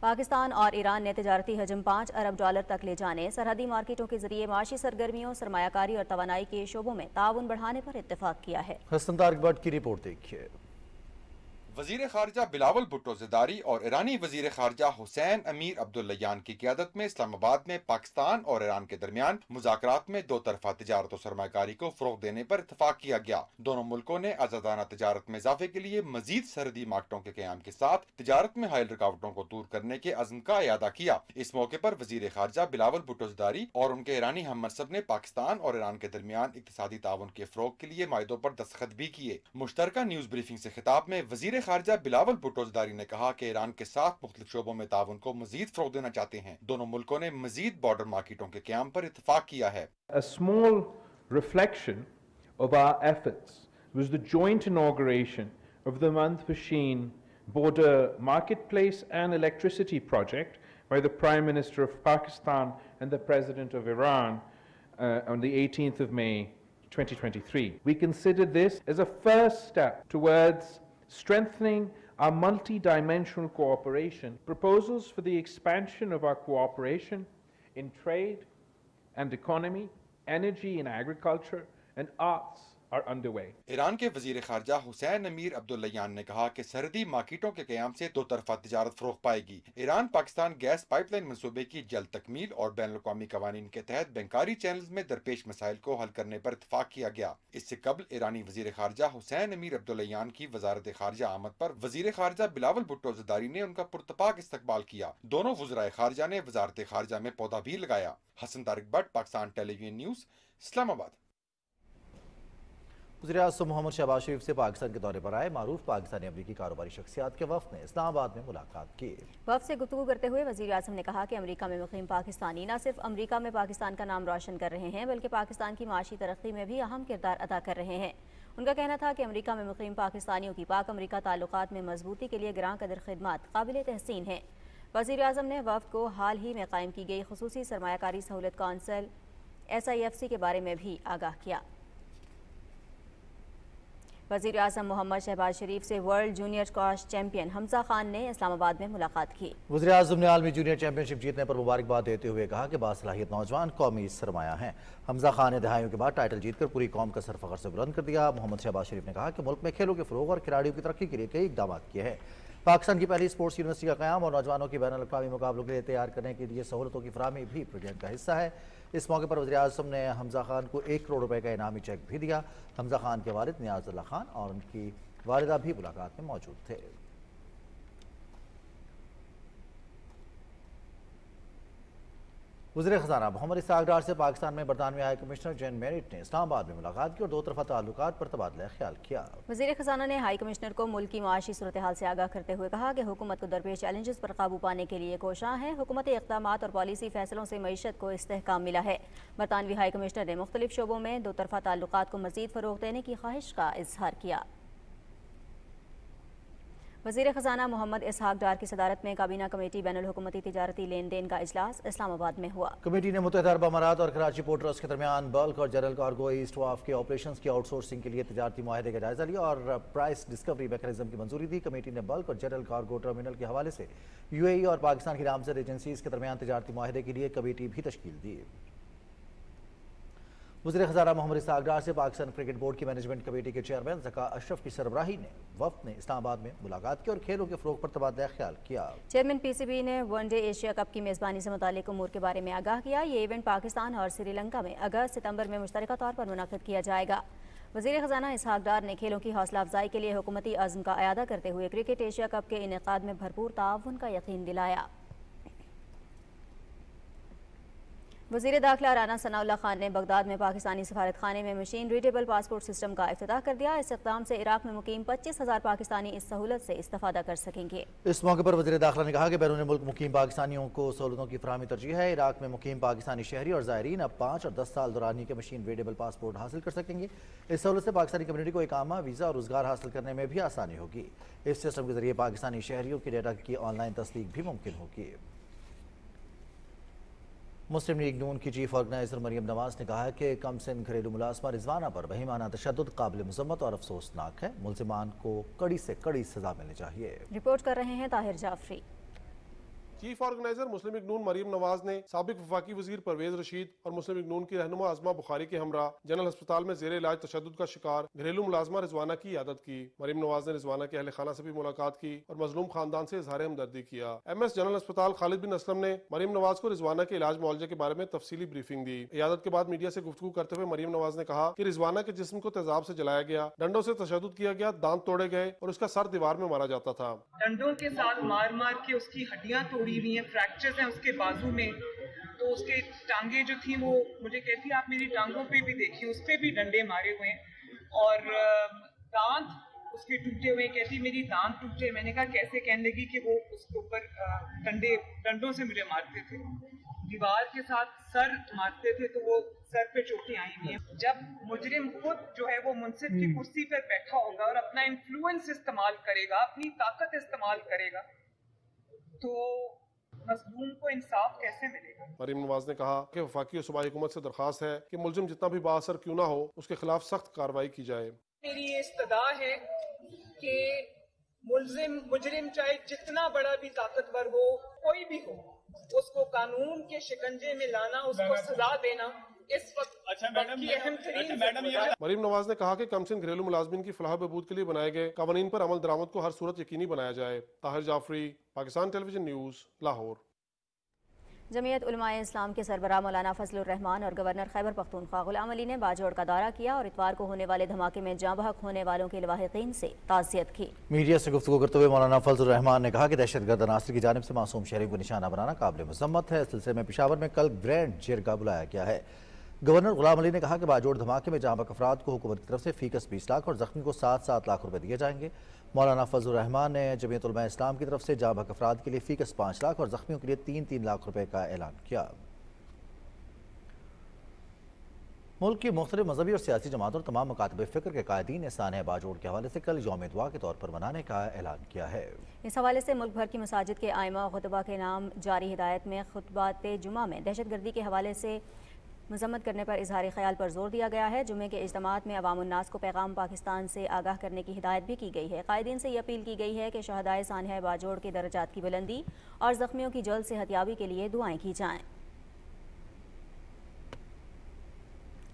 पाकिस्तान और ईरान ने तिजारती हजम $5 अरब तक ले जाने, सरहदी मार्केटों के जरिए माशी सरगर्मियों, सरमायाकारी और तवानाई के शोबों में ताउन बढ़ाने पर इत्तेफाक किया है। हसन तारिक भट्ट की रिपोर्ट देखिए। वज़ीर ख़ारिजा बिलावल भुट्टो ज़रदारी और ईरानी वज़ीर ख़ारिजा हुसैन अमीर अब्दुल्लाहियान की क़ियादत में इस्लामाबाद में पाकिस्तान और ईरान के दरमियान मुज़ाकरात में दो तरफ़ा तिजारत और सरमाकारी को फ़रोग़ देने पर इत्तफ़ाक़ किया गया। दोनों मुल्कों ने आज़ादाना तिजारत में इजाफे के लिए मज़ीद सरहदी मार्केटों के क़याम के साथ तिजारत में हायल रुकावटों को दूर करने के अज़्म का अयादा किया। इस मौके पर वज़ीर ख़ारिजा बिलावल भुट्टो ज़रदारी और उनके ईरानी हम मनसब ने पाकिस्तान और ईरान के दरमियान इक़्तिसादी ताउन के फ़रोग़ के लिए मायदों पर दस्तखत भी किए। मुश्तरका न्यूज़ ब्रीफिंग से खिताब में वज़ीर ख़ारिजा बिलावल भुट्टो ज़रदारी ने कहा कि ईरान के साथ मुख्तलिफ शोबों में ताउन को मजीद फ़रोग़ देना चाहते हैं। दोनों मुल्कों ने मजीद बॉर्डर मार्केटों के क़याम पर इत्तफ़ाक़ किया है। A small reflection of our efforts was the joint inauguration of the Manpasheen border marketplace and electricity project by the Prime Minister of Pakistan and the President of Iran on the 18th of May 2023. We consider this as a first step towards strengthening our multi-dimensional cooperation. Proposals for the expansion of our cooperation in trade and economy, energy and agriculture, and arts are underway. Iran के वज़ीर ख़ारिजा हुसैन अमीर Abdollahian ने कहा कि सरहदी मार्केटों के क़याम से दो तरफ़ा तिजारत फ़रोग़ पाएगी। ईरान पाकिस्तान गैस पाइपलाइन मंसूबे की जल्द तकमील और बैनुल-अक़वामी क़वानीन के तहत बैंकारी चैनल्स में दरपेश मसाइल को हल करने पर इत्तफ़ाक़ किया गया। इससे कबल ईरानी वज़ीर ख़ारिजा हुसैन अमीर अब्दुल्लाहियान की वज़ारत ख़ारिजा आमद पर वज़ीर ख़ारिजा बिलावल भुट्टो ज़रदारी ने उनका पुरतपाक इस्तक़बाल किया। दोनों वज़राए ख़ारिजा ने वज़ारत ख़ारिजा में पौधा भी लगाया। Hasan Tariq Bhatt, Pakistan television news, Islamabad. वज़ीर आज़म मोहम्मद शहबाज शरीफ से पाकिस्तान के दौरे पर आए मारूफ पाकिस्तानी अमरीकी कारोबारी शख्सियात के वफ़द ने इस्लामाबाद में मुलाकात की। वफ़द से गुफ्तगू करते हुए वज़ीर आज़म ने कहा कि अमरीका में मुक़ीम पाकिस्तानी न सिर्फ अमरीका में पाकिस्तान का नाम रोशन कर रहे हैं बल्कि पाकिस्तान की माशी तरक्की में भी अहम किरदार अदा कर रहे हैं। उनका कहना था कि अमरीका में मुक़ीम पाकिस्तानियों की पाक अमरीका ताल्लुकात में मजबूती के लिए ग्रां कदर खिदमत काबिल तहसीन है। वज़ीर आज़म ने वफ़द को हाल ही में कायम की गई खुसूसी सरमायाकारी सहूलत कौंसिल SIFC के बारे में भी आगाह किया। वज़ीर आज़म मोहम्मद शहबाज शरीफ से world junior squash champion Hamza Khan ने इस्लामाबाद में मुलाकात की। वज़ीर आज़म ने आलमी जूनियर चैंपियनशिप जीतने पर मुबारकबाद देते हुए कहा कि बासलाहियत नौजवान कौमी सरमाया हैं। हमजा खान ने दहाइयों के बाद टाइटल जीतकर पूरी कौम का सर फख्र से बुलंद कर दिया। मोहम्मद शहबाज शरीफ ने कहा कि मुल्क में खेलों के फ़रोग़ और खिलाड़ियों की तरक्की के लिए कई इक़दाम किए हैं। पाकिस्तान की पहली स्पोर्ट्स यूनिवर्सिटी का क़याम और नौजवानों की बैनुल अक़वामी मुकाबलों के लिए तैयार करने के लिए सहूलतों की फराहमी भी प्रोजेक्ट का हिस्सा है। इस मौके पर वज़ीर आज़म ने हमजा खान को 1 करोड़ रुपए का इनामी चेक भी दिया। हमजा खान के वालिद नियाज़ुल्लाह खान और उनकी वालिदा भी मुलाकात में मौजूद थे। वज़ीर ख़ज़ाना मोहम्मद इसहाक़ डार से पाकिस्तान में बरतानवी हाई कमिश्नर जैन मेरिट ने इस्लामाबाद में मुलाकात की और दो तरफ़ा ताल्लुकात पर तबादला ख्याल किया। वज़ीर ख़ज़ाना ने हाई कमिश्नर को मुल्क की माशी सूरत हाल से आगाह करते हुए कहा कि हुकूमत को दरपेश चैलेंजेस पर काबू पाने के लिए कोशां है। हुकूमती इक़दामात और पॉलिसी फैसलों से मईशत को इस्तेहकाम मिला है। बरतानवी हाई कमिश्नर ने मुख्तलिफ शोबों में दो तरफ़ा ताल्लुकात को मज़ीद फ़रोग़ देने की ख्वाहिश का इजहार किया। वज़ीर ख़ज़ाना मोहम्मद इसहाक़ डार की सदारत में काबीना कमेटी बैनुल हुकूमती तिजारती लेन देन का इजलास इस्लामाबाद में हुआ। कमेटी ने मुत्तहिदा अरब अमारात और कराची पोर्ट ट्रस्ट के दरमियान बल्क और जनरल कार्गो ईस्ट वाफ के ऑपरेशंस की आउटसोर्सिंग के लिए तिजारती मुआहदे का जायजा लिया और प्राइस डिस्कवरी मैकेनिज्म की मंजूरी दी। कमेटी ने बल्क और जनरल कार्गो टर्मिनल के हवाले से UAE और पाकिस्तान की नामजद एजेंसीज के दरमियान तिजारती मुआहदे के लिए कमेटी भी तश्कील दी। वज़ीर ख़ज़ाना मोहम्मद इसहाक़ डार से पाकिस्तान क्रिकेट बोर्ड की मैनेजमेंट कमेटी के चेयरमैन ज़का अशरफ की सरबराही ने वफ़द ने इस्लामाबाद में मुलाकात की और खेलों के फ़रोग़ पर तबादला ख्याल किया। चेयरमैन PCB ने वनडे एशिया कप की मेज़बानी से मुताल्लिक़ उमूर के बारे में आगाह किया। ये इवेंट पाकिस्तान और श्रीलंका में अगस्त-सितंबर में मुश्तरका तौर पर मुनाक़िद किया जाएगा। वज़ीर ख़ज़ाना इसहाक़ डार ने खेलों की हौसला अफजाई के लिए हुकूमती अज़्म का अयादा करते हुए क्रिकेट एशिया कप के इनेक़ाद में भरपूर ताउन का यकीन दिलाया। वज़ीर दाखिला राना सनाउल्लाह खान ने बगदाद में पाकिस्तानी सफारत खाने में मशीन रीडेबल पासपोर्ट सिस्टम का इफ्तिताह कर दिया। इस इक़दाम से इराक़ में मुकीम 25,000 पाकिस्तानी इस सहूलत से इस्तेफ़ादा कर सकेंगे। इस मौके पर वज़ीर दाखिला ने कहा कि बैरून मुल्क मुकीम पाकिस्तानियों को सहूलतों की फराहमी तरजीह है। इराक़ में मुकीम पाकिस्तानी शहरी और ज़ायरीन अब 5 और 10 साल दौरानी के मशीन रीडेबल पासपोर्ट हासिल कर सकेंगे। इस सहूलत से पाकिस्तानी कम्युनिटी को इकामा, वीज़ा और रोज़गार हासिल करने में भी आसानी होगी। इस सिस्टम के जरिए पाकिस्तानी शहरियों की डेटा की ऑनलाइन तस्दीक भी मुमकिन होगी। मुस्लिम लीग नून की चीफ ऑर्गेनाइजर मरीम नवाज ने कहा है कि कम सिन घरेलू मुलाजमा रिजवाना पर बहीमाना तशद्दुद काबिल मज़म्मत और अफसोसनाक है। मुलजिमान को कड़ी से कड़ी सजा मिलनी चाहिए। रिपोर्ट कर रहे हैं ताहिर जाफरी। चीफ ऑर्गेनाइजर मुस्लिम लीग नून मरीम नवाज ने साबिक वफाकी वजीर परवेज रशीद और मुस्लिम लीग नून की रहनुमा आजमा बुखारी के हमरा जनरल अस्पताल में जेर इलाज तशद्दुद का शिकार घरेलू मुलाजमा रिजवाना की इयादत की। मरीम नवाज ने रिजवाना के अहले खाना से भी मुलाकात की और मजलूम खानदान से इजहार हमदर्दी किया। MS जनरल अस्पताल खालिद बिन असलम ने मरीम नवाज को रिजवाना के इलाज मुआवजे के बारे में तफसीली ब्रीफिंग दी। इयादत के बाद मीडिया से गुफ्तगू करते हुए मरीम नवाज ने कहा कि रिजवाना के जिस्म को तेजाब से जलाया गया, डंडों से तशद्दुद किया गया, दांत तोड़े गए और उसका सर दीवार में मारा जाता था। डंडों के साथ मार मार के उसकी हड्डियां तोड़ी हुई हैं, फ्रैक्चर हैं उसके बाजू में, तो उसके टांगे जो थी वो मुझे कहती आप मेरी टांगों पे भी देखिए, उस पे भी डंडे मारे हुए हैं और दांत उसके टूटे हुए, कहती मेरी दांत टूटे। मैंने कहा कैसे? कहने लगी कि वो उसके ऊपर डंडों से मुझे मारते थे, दीवार के साथ सर मारते थे तो वो सर पे चोटें आई हुई हैं। जब मुजरिम खुद जो है वो मुंसिफ की कुर्सी पर बैठा होगा और अपना इन्फ्लुएंस इस्तेमाल करेगा, अपनी ताकत इस्तेमाल करेगा, तो मजलूम को इंसाफ कैसे मिलेगा? मरीम नवाज ने कहा कि वफाकी और सूबाई हुकूमत से दरखास्त है कि मुलजिम जितना भी बाअसर क्यों ना हो उसके खिलाफ सख्त कार्रवाई की जाए। मेरी ये इस्तदा है कि मुजरिम चाहे जितना बड़ा भी ताकतवर हो, कोई भी हो, उसको कानून के शिकंजे में लाना, उसको सजा देना इस वक्त की अहम तरीन। मरीम नवाज ने कहा कि कमसिन घरेलू मुलाजमीन की फलाह बहबूद के लिए बनाए गए कानून पर अमल दरामद को हर सूरत यकीनी बनाया जाए। Tahir Jafri, Pakistan television News, Lahore. जमीयत उलमाए इस्लाम के सरबराह मौलाना फजलुर रहमान और गवर्नर खैबर पख्तूनख्वा गुलाम अली ने बाजोड़ का दौरा किया और इतवार को होने वाले धमाके में जाँ बहक होने वालों के लवाहिकीन से ताज़ियत की। मीडिया से गुफ्तगू करते हुए मौलाना फजलुर रहमान ने कहा कि दहशतगर्द अनासर की जानिब से मासूम शहरियों को निशाना बनाना काबिल मज़म्मत है। इस सिलसिले में पेशावर में कल ग्रैंड जिरगा बुलाया गया है। गवर्नर गुलाम अली ने कहा कि बाजोड़ धमाके में जाँ बहक अफराद को हुकूमत की तरफ से फीकस 20 लाख और जख्मी को 7-7 लाख रुपए दिए जाएंगे। मौलाना फजलुर रहमान ने जमीयत उलमा इस्लाम की तरफ से जाँ बहक अफराद के लिए फीकस 5 लाख और जख्मियों के लिए 3-3 लाख रुपए का ऐलान किया। मुल्क की मुख्तलिफ मजहबी और सियासी जमातों और तमाम मकातब फ़िक्र के कायदीन ने सानह बाजोड़ के हवाले से कल यौम दुआ के तौर पर मनाने का ऐलान किया है। इस हवाले से मुल्क भर की मसाजिद के आइमा खुतबा के नाम जारी हिदायत में खुतबात जुमा में दहशतगर्दी के हवाले से मजम्मत करने पर इजहार ख्याल पर जोर दिया गया है। जुमे के इज्तिमात में अवाम उन्नास को पैगाम पाकिस्तान से आगाह करने की हिदायत भी की गई है। कायदीन से ये अपील की गई है कि शहदाए सानिया बाजोड़ के दर्जात की बुलंदी और जख्मियों की जल्द सेहतयाबी के लिए दुआएं की जाएं।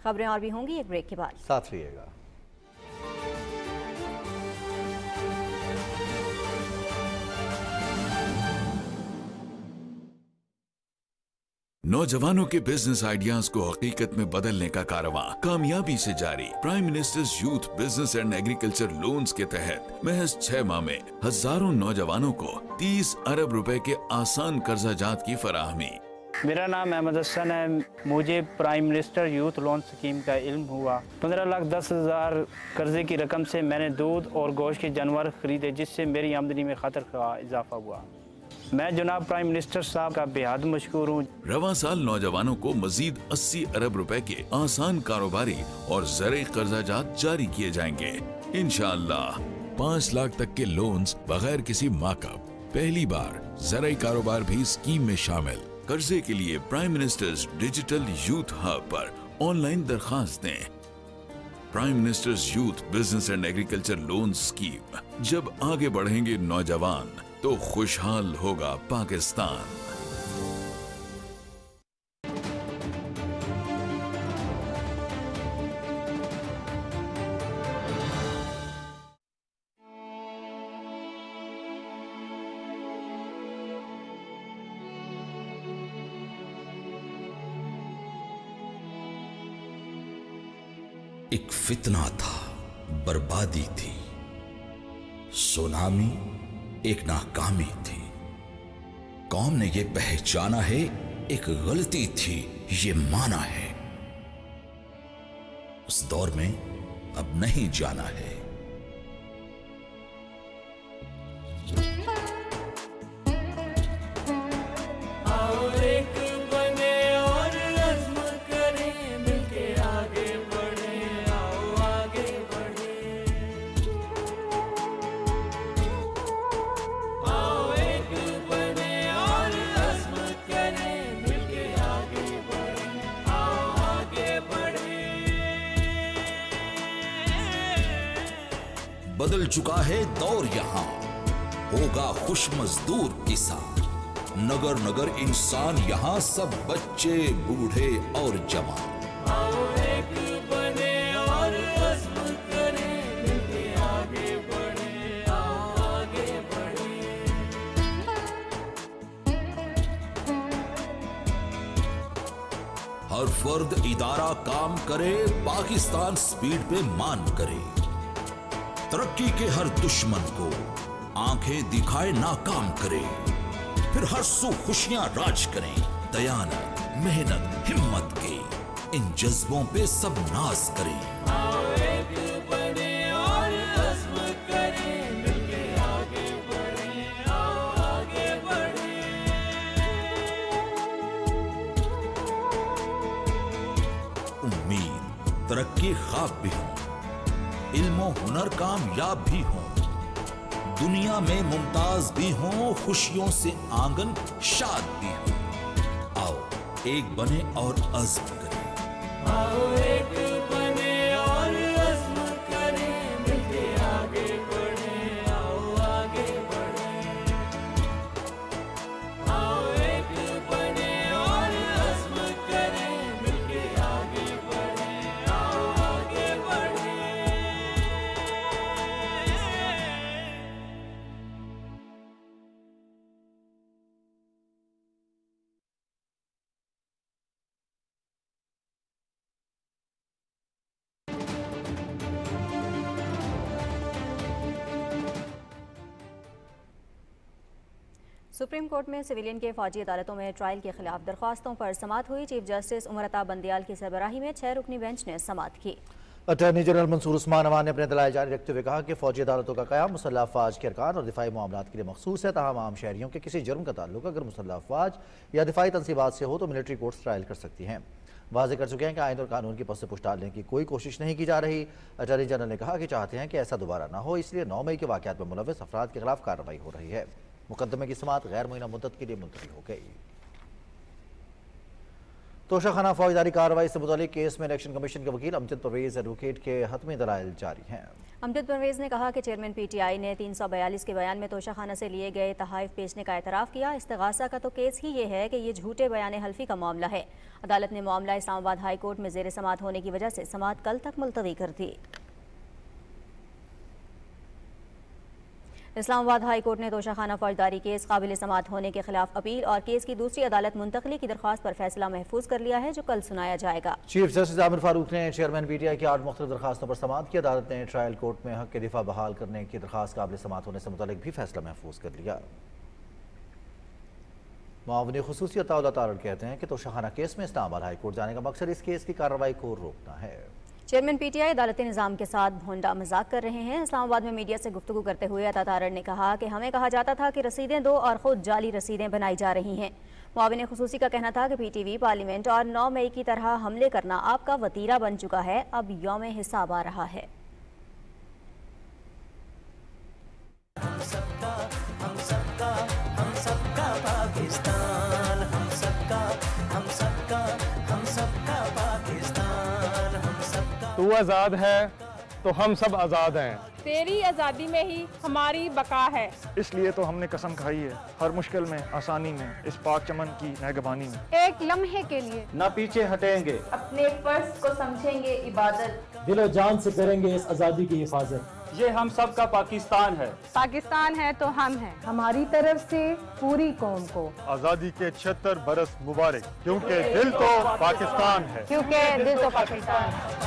खबरें और भी होंगी एक ब्रेक के बाद, साथ रहिएगा। नौजवानों के बिजनेस आइडियाज को हकीकत में बदलने का कारवां कामयाबी से जारी। Prime ministers youth business and agriculture loans के तहत महज 6 माह में हजारों नौजवानों को 30 अरब रुपए के आसान कर्जा जात की फराहमी। मेरा नाम अहमद हसन है। मुझे prime minister youth loan scheme का इल्म हुआ। 15,10,000 कर्जे की रकम से मैंने दूध और गोश्त के जानवर खरीदे, जिससे मेरी आमदनी में खतर का इजाफा हुआ। मैं जनाब प्राइम मिनिस्टर साहब का बेहद मशकूर हूँ। रवां साल नौजवानों को मजीद 80 अरब रुपए के आसान कारोबारी और ज़राई कर्जाजात जारी किए जाएंगे। इंशाअल्लाह 5 लाख तक के लोन्स बगैर किसी मार्कअप। पहली बार ज़राई कारोबार भी स्कीम में शामिल। कर्जे के लिए prime ministers digital youth hub पर ऑनलाइन दरखास्त दें। Prime ministers youth business and agriculture loan scheme. जब आगे बढ़ेंगे नौजवान तो खुशहाल होगा पाकिस्तान। एक फितना था, बर्बादी थी, सुनामी एक नाकामी थी। कौम ने ये पहचाना है, एक गलती थी ये माना है। उस दौर में अब नहीं जाना है। बदल चुका है दौर, यहां होगा खुश मजदूर किसान। नगर नगर इंसान, यहां सब बच्चे बूढ़े और जवान। हर फर्द इदारा काम करे, पाकिस्तान स्पीड पे मान करे। तरक्की के हर दुश्मन को आंखें दिखाए नाकाम करे, फिर हर सू खुशियां राज करें। दयानत, मेहनत, हिम्मत के इन जज्बों पे सब नाज करें। उम्मीद तरक्की ख्वाब भी हो, इल्म हुनर कामयाब भी हो, दुनिया में मुमताज भी हो, खुशियों से आंगन शाद भी हो। आओ एक बने और अज़्म करें। आओ एक बने और अज़्म करें, मिलके आगे बढ़ें। आओ आगे बढ़ें। आओ एक बने और अज़्म करें, मिलके आगे बढ़ें। आओ आगे बढ़ें। सुप्रीम कोर्ट में सिविलियन के फौजी अदालतों में ट्रायल के खिलाफ दरख्वास्तों पर समाअत हुई। चीफ जस्टिस उमर अता बंदियाल की सरबराही में 6 रुकनी बेंच ने समाअत की। अटॉर्नी जनरल मंसूर उस्मान अमान ने अपने दलाइल जारी रखते हुए कहा कि फौजी अदालतों का क़याम मुसल्लह अफवाज के अरकान और दिफाई मामलात के लिए मखसूस है। तमाम आम शहरियों के किसी जुर्म का ताल्लुक अगर मुसल्लह अफवाज या दिफाई तनसीबात से हो तो मिलिट्री कोर्ट्स ट्रायल कर सकती हैं। वाज़ेह कर चुके हैं कि आइन और कानून की पस पुश डालने की कोई कोशिश नहीं की जा रही। अटॉर्नी जनरल ने कहा कि चाहते हैं कि ऐसा दोबारा ना हो, इसलिए 9 मई के वाक़यात में मुलव्वस अफराद के खिलाफ कार्रवाई हो रही है। मुकदमे की समाअत गैर मुअय्यना मुद्दत के लिए मुलतवी हो गई। तोशाखाना फौजदारी कार्रवाई से मुतालिक केस में इलेक्शन कमीशन के वकील अमजद परवेज एडवोकेट के हतमी दलाइल जारी हैं। अमजद परवेज ने कहा कि चेयरमैन PTI ने 342 के बयान में तोशाखाना से लिए गए तहाइफ बेचने का एतराफ़ किया। इस्तिगासा का तो केस ही ये है कि ये झूठे बयान हल्फी का मामला है। अदालत ने मामला इस्लामाबाद हाई कोर्ट में ज़ेर समाअत होने की वजह से समाअत कल तक मुलतवी कर दी। इस्लामाबाद हाई कोर्ट ने तोशाखाना फौजदारी केस काबिल समाअत होने के खिलाफ अपील और केस की दूसरी अदालत मुंतकली की दरख्वास्त पर फैसला महफूज कर लिया है, जो कल सुनाया जाएगा। चीफ जस्टिस आमिर फारूक ने चेयरमैन PTI की 8 मुख्तलिफ दरखास्तों पर समाअत की। अदालत ने ट्रायल कोर्ट में हक के दिफा बहाल करने की दरखास्त काबिल समाअत होने से मुतालिक भी फैसला महफूज कर लिया। मुआविन खुसूसी अताउल्लाह तारड़ कहते हैं कि तोशाखाना केस में इस्लामाबाद हाई कोर्ट जाने का मकसद इस केस की कार्रवाई को रोकना है। चेयरमैन PTI अदालती निज़ाम के साथ भोंडा मजाक कर रहे हैं। इस्लामाबाद में मीडिया से गुफ्तगू करते हुए अता तारड़ ने कहा कि हमें कहा जाता था कि रसीदें दो और खुद जाली रसीदें बनाई जा रही हैं। मुआविन खुसूसी का कहना था कि PTV पार्लियामेंट और 9 मई की तरह हमले करना आपका वतीरा बन चुका है, अब यौम हिसाब आ रहा है। तू आज़ाद है तो हम सब आज़ाद हैं। तेरी आज़ादी में ही हमारी बका है। इसलिए तो हमने कसम खाई है, हर मुश्किल में, आसानी में, इस पाक चमन की निगहबानी में एक लम्हे के लिए ना पीछे हटेंगे, अपने फर्ज को समझेंगे इबादत, दिलो जान से करेंगे इस आज़ादी की हिफाजत। ये हम सब का पाकिस्तान है। पाकिस्तान है तो हम हैं। हमारी तरफ से पूरी कौम को आज़ादी के 76 बरस मुबारक, क्योंकि दिल तो पाकिस्तान है। क्योंकि दिल तो पाकिस्तान है।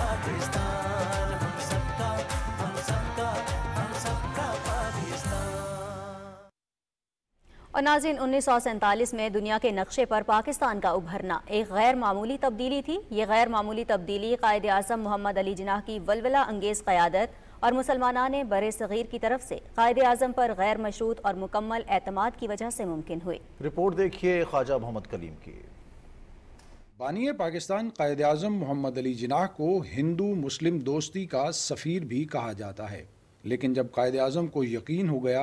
और नाज़रीन, 1947 में दुनिया के नक्शे पर पाकिस्तान का उभरना एक गैर मामूली तब्दीली थी। ये गैर मामूली तब्दीली कायद आज़म मोहम्मद अली जिन्नाह की वलवला अंगेज़ क़यादत और मुसलमानान बरे सग़ीर की तरफ से कायद आज़म पर गैर मशरूत और मुकम्मल एतमाद की वजह से मुमकिन हुई। रिपोर्ट देखिए ख्वाजा मोहम्मद कलीम की। बानी पाकिस्तान कायद आज़म मोहम्मद अली जिन्नाह को हिंदू मुस्लिम दोस्ती का सफ़ीर भी कहा जाता है, लेकिन जब कायद आज़म को यकीन हो गया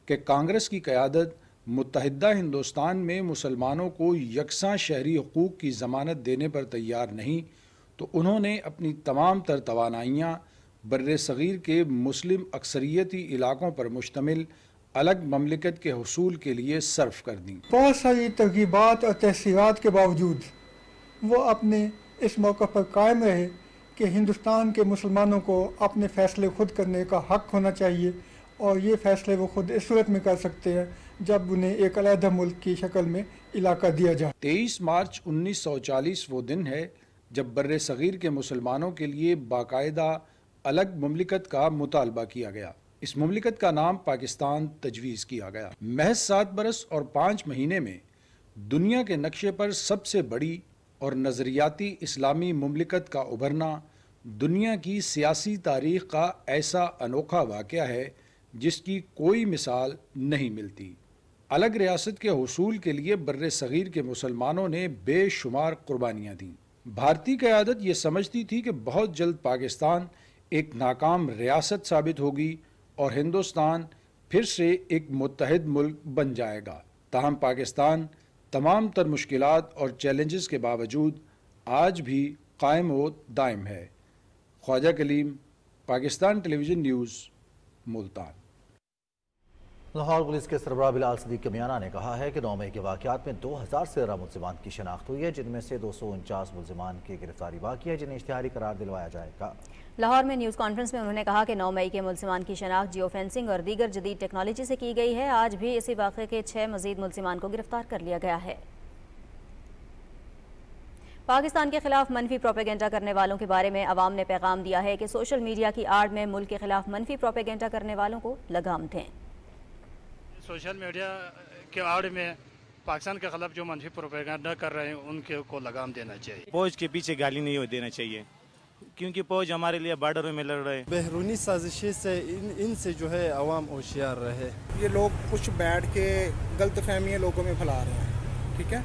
कि कांग्रेस की क़यादत मुत्तहिदा हिंदुस्तान में मुसलमानों को यकसा शहरी हकूक़ की ज़मानत देने पर तैयार नहीं, तो उन्होंने अपनी तमाम तर तवानाइयाँ बर्रे सग़ीर के मुस्लिम अक्सरियती इलाकों पर मुश्तमिल अलग ममलिकत के हुसूल के लिए सर्फ कर दी। बहुत सारी तरगीबात और तहसीरात के बावजूद वो अपने इस मौक़े पर कायम रहे कि हिंदुस्तान के मुसलमानों को अपने फ़ैसले खुद करने का हक़ होना चाहिए, और ये फ़ैसले वो खुद इस सूरत में कर सकते हैं जब उन्हें एक अलग मुल्क की शक्ल में इलाका दिया जाए। 23 मार्च 1940 वो दिन है जब बर्रे सग़ीर के मुसलमानों के लिए बाकायदा अलग ममलिकत का मुतालबा किया गया। इस ममलिकत का नाम पाकिस्तान तजवीज़ किया गया। महज 7 बरस और 5 महीने में दुनिया के नक्शे पर सबसे बड़ी और नज़रियाती इस्लामी ममलिकत का उभरना दुनिया की सियासी तारीख़ का ऐसा अनोखा वाक़या है जिसकी कोई मिसाल नहीं मिलती। अलग रियासत के हुसूल के लिए बर्रे सग़ीर के मुसलमानों ने बेशुमार कुर्बानियाँ दीं। भारतीय क़यादत ये समझती थी कि बहुत जल्द पाकिस्तान एक नाकाम रियासत साबित होगी और हिंदुस्तान फिर से एक मुत्तहिद मुल्क बन जाएगा। ताहम पाकिस्तान तमाम तर मुश्किलात और चैलेंजेस के बावजूद आज भी कायम व दायम है। Khawaja Kaleem, Pakistan television news, Multan. Lahore police के सरबराह बिलाल सदीक कमियाना ने कहा है कि 9 मई के वाक़यात में 2000 से ज़्यादा मुल्ज़िमान की शनाख्त हुई है, जिनमें से 249 मुल्ज़िमान की गिरफ्तारी बाकी है, जिन्हें इश्तिहारी करार दिलवाया जाएगा। लाहौर में न्यूज़ कॉन्फ्रेंस में उन्होंने कहा कि 9 मई के मुल्ज़िमान की शनाख्त जियो फेंसिंग और दीगर जदीद टेक्नोलॉजी से की गई है। आज भी इसी वाक़े के 6 मज़ीद मुल्ज़िमान को गिरफ्तार कर लिया गया है। पाकिस्तान के खिलाफ मनफी प्रोपेगेंडा करने वालों के बारे में अवाम ने पैगाम दिया है कि सोशल मीडिया की आड़ में मुल्क के खिलाफ मनफी प्रोपेगेंडा करने वालों को लगाम दें। सोशल मीडिया के आड़ में पाकिस्तान के खिलाफ जो मनफी प्रोपेगेंडा कर रहे हैं उनके को लगाम देना चाहिए। फौज के पीछे गाली नहीं देना चाहिए, क्योंकि फौज हमारे लिए बॉर्डरों में लड़ रहे हैं। बैरूनी साजिशें से इनसे जो है अवाम होशियार रहे। ये लोग कुछ बैठ के गलत फहमियाँ लोगों में फैला रहे हैं, ठीक है।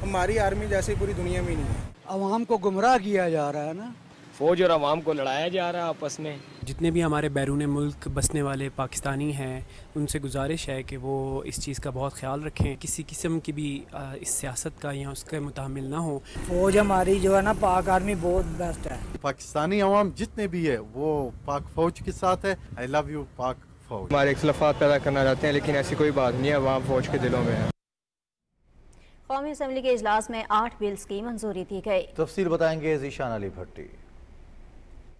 हमारी आर्मी जैसी पूरी दुनिया में नहीं है। अवाम को गुमराह किया जा रहा है ना, फ़ौज और आवाम को लड़ाया जा रहा है आपस में। जितने भी हमारे बैरून मुल्क बसने वाले पाकिस्तानी हैं उनसे गुजारिश है कि वो इस चीज़ का बहुत ख्याल रखें, किसी किस्म की भी इस सियासत का या उसके मुतामिल ना हो। फ़ौज हमारी जो है ना, पाक आर्मी बहुत बेस्ट है। पाकिस्तानी अवाम जितने भी है वो पाक फ़ौज के साथ है। आई लव यू पाक फ़ौज। हमारे इख्तलाफात पैदा करना चाहते हैं लेकिन ऐसी कोई बात नहीं है, अवाम फ़ौज के दिलों में है। कौमी असम्बली के इजलास में 8 बिल्स की मंजूरी दी गई। तफसील बताएंगे ज़ीशान अली भट्टी।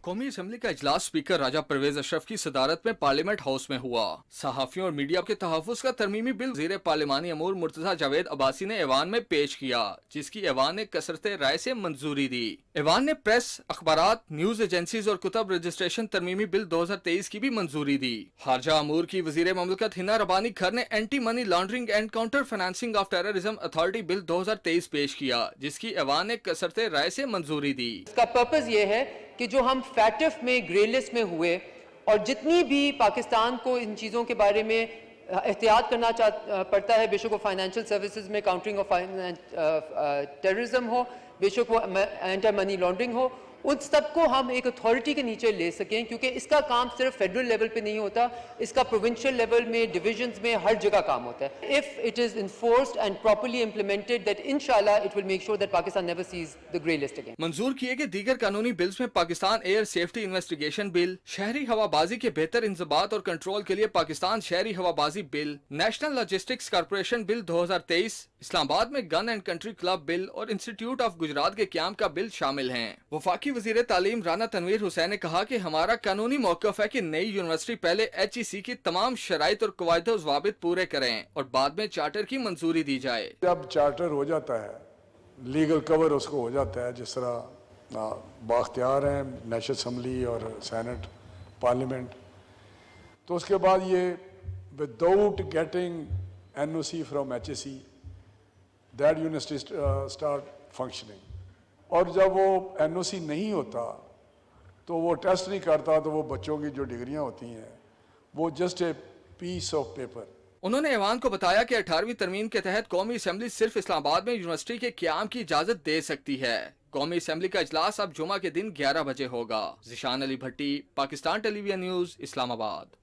कौमी असम्बली का इजलास स्पीकर राजा परवेज अशरफ की सदारत में पार्लियामेंट हाउस में हुआ। सहाफियों और मीडिया के तहफ़्फ़ुज़ का तरमीमी बिल वज़ीर पार्लिमानी अमूर मुर्तज़ा जावेद अब्बासी ने ऐवान में पेश किया, जिसकी ऐवान ने कसरते राय से मंजूरी दी। ऐवान ने प्रेस, अखबारात, न्यूज एजेंसीज और कुतब रजिस्ट्रेशन तरमीमी बिल 2023 की भी मंजूरी दी। खारजा अमूर की वज़ीर ममलकत हिना रबानी खर ने anti money laundering and counter financing of terrorism authority bill 2023 पेश किया, जिसकी ऐवान ने कसरते राय से मंजूरी दी। इसका पर्पस ये है कि जो हम फैटफ में ग्रे लिस्ट में हुए और जितनी भी पाकिस्तान को इन चीज़ों के बारे में एहतियात करना पड़ता है, बेशक वो फाइनेंशियल सर्विसेज में काउंटरिंग ऑफ टेररिज्म हो, बेशक वो एंटी मनी लॉन्ड्रिंग हो, उन सबको हम एक अथॉरिटी के नीचे ले सकें, क्योंकि इसका काम सिर्फ फेडरल लेवल पे नहीं होता, इसका प्रोविंशियल लेवल में, डिविजन्स में, हर जगह काम होता है। If it is enforced and properly implemented, that इंशाल्लाह it will make sure that Pakistan never sees the grey list again. मंजूर किए गए दीगर कानूनी बिल्स में Pakistan air safety investigation bill, शहरी हवाबाजी के बेहतर इंजबात और कंट्रोल के लिए पाकिस्तान शहरी हवाबाजी bill, national logistics corporation bill 2023, Islamabad में gun and country club bill और इंस्टीट्यूट ऑफ गुजरात के क्याम का बिल शामिल हैं। वफाकी वजीर तालीम राना तनवीर हुसैन ने कहा कि हमारा कानूनी मौक़िफ़ है कि नई यूनिवर्सिटी पहले HEC की तमाम शराइत और कवायद व ज़वाबित पूरे करें और बाद में चार्टर की मंजूरी दी जाए। जब चार्टर हो जाता है, लीगल कवर उसको हो जाता है, जिस तरह बाख्तियार हैं नेशनल असम्बली और सेनेट पार्लियामेंट, तो उसके बाद ये without getting NOC from HEC that university start functioning. और जब वो NOC नहीं होता तो वो टेस्ट नहीं करता, तो वो बच्चों की जो डिग्रियां होती हैं वो just a piece of paper. उन्होंने ऐवान को बताया कि 18वीं तरमीम के तहत कौमी असम्बली सिर्फ इस्लामाबाद में यूनिवर्सिटी के क्याम की इजाजत दे सकती है। कौमी असम्बली का इजलास अब जुमा के दिन 11 बजे होगा। Zeeshan Ali Bhatti, Pakistan television news, Islamabad.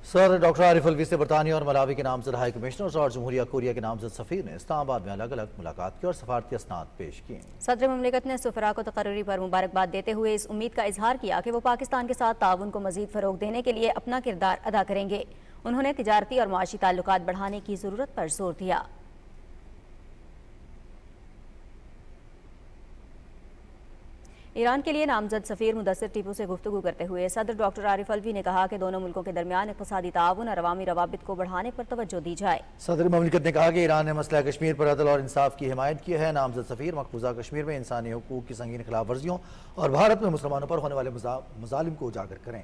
Sir doctor Arif Alvi से बरतानिया और मलावी के नामजद हाई कमिश्नर्स और जमहूरिया कोरिया के नामजद सफ़ीर ने इस्लामाबाद में अलग अलग मुलाकात की और सफारती असनाद पेश किए। सदर मुमलिकत ने सफरा को तकर्री पर मुबारकबाद देते हुए इस उम्मीद का इजहार किया कि वो पाकिस्तान के साथ ताउन को मजीद फ़रोग देने के लिए अपना किरदार अदा करेंगे। उन्होंने तिजारती और मुआशी ताल्लुकात बढ़ाने की ज़रूरत पर जोर दिया। ईरान के लिए नामजद सफ़ीर मुदस्सिर टीपू से गुफ्तगू करते हुए सदर डॉक्टर आरिफ अलवी ने कहा कि दोनों मुल्कों के दरमियान इक़्तिसादी ताउन और अवामी रवाबित को बढ़ाने पर तवज्जो दी जाए। सदर ममलिकत ने कहा कि ईरान ने मसला कश्मीर पर अदल और इंसाफ की हिमायत की है। नामजद सफ़ीर मकबूजा कश्मीर में इंसानी हुकूक की संगीन खिलाफ वर्जियों और भारत में मुसलमानों पर होने वाले मज़ालिम को उजागर करें।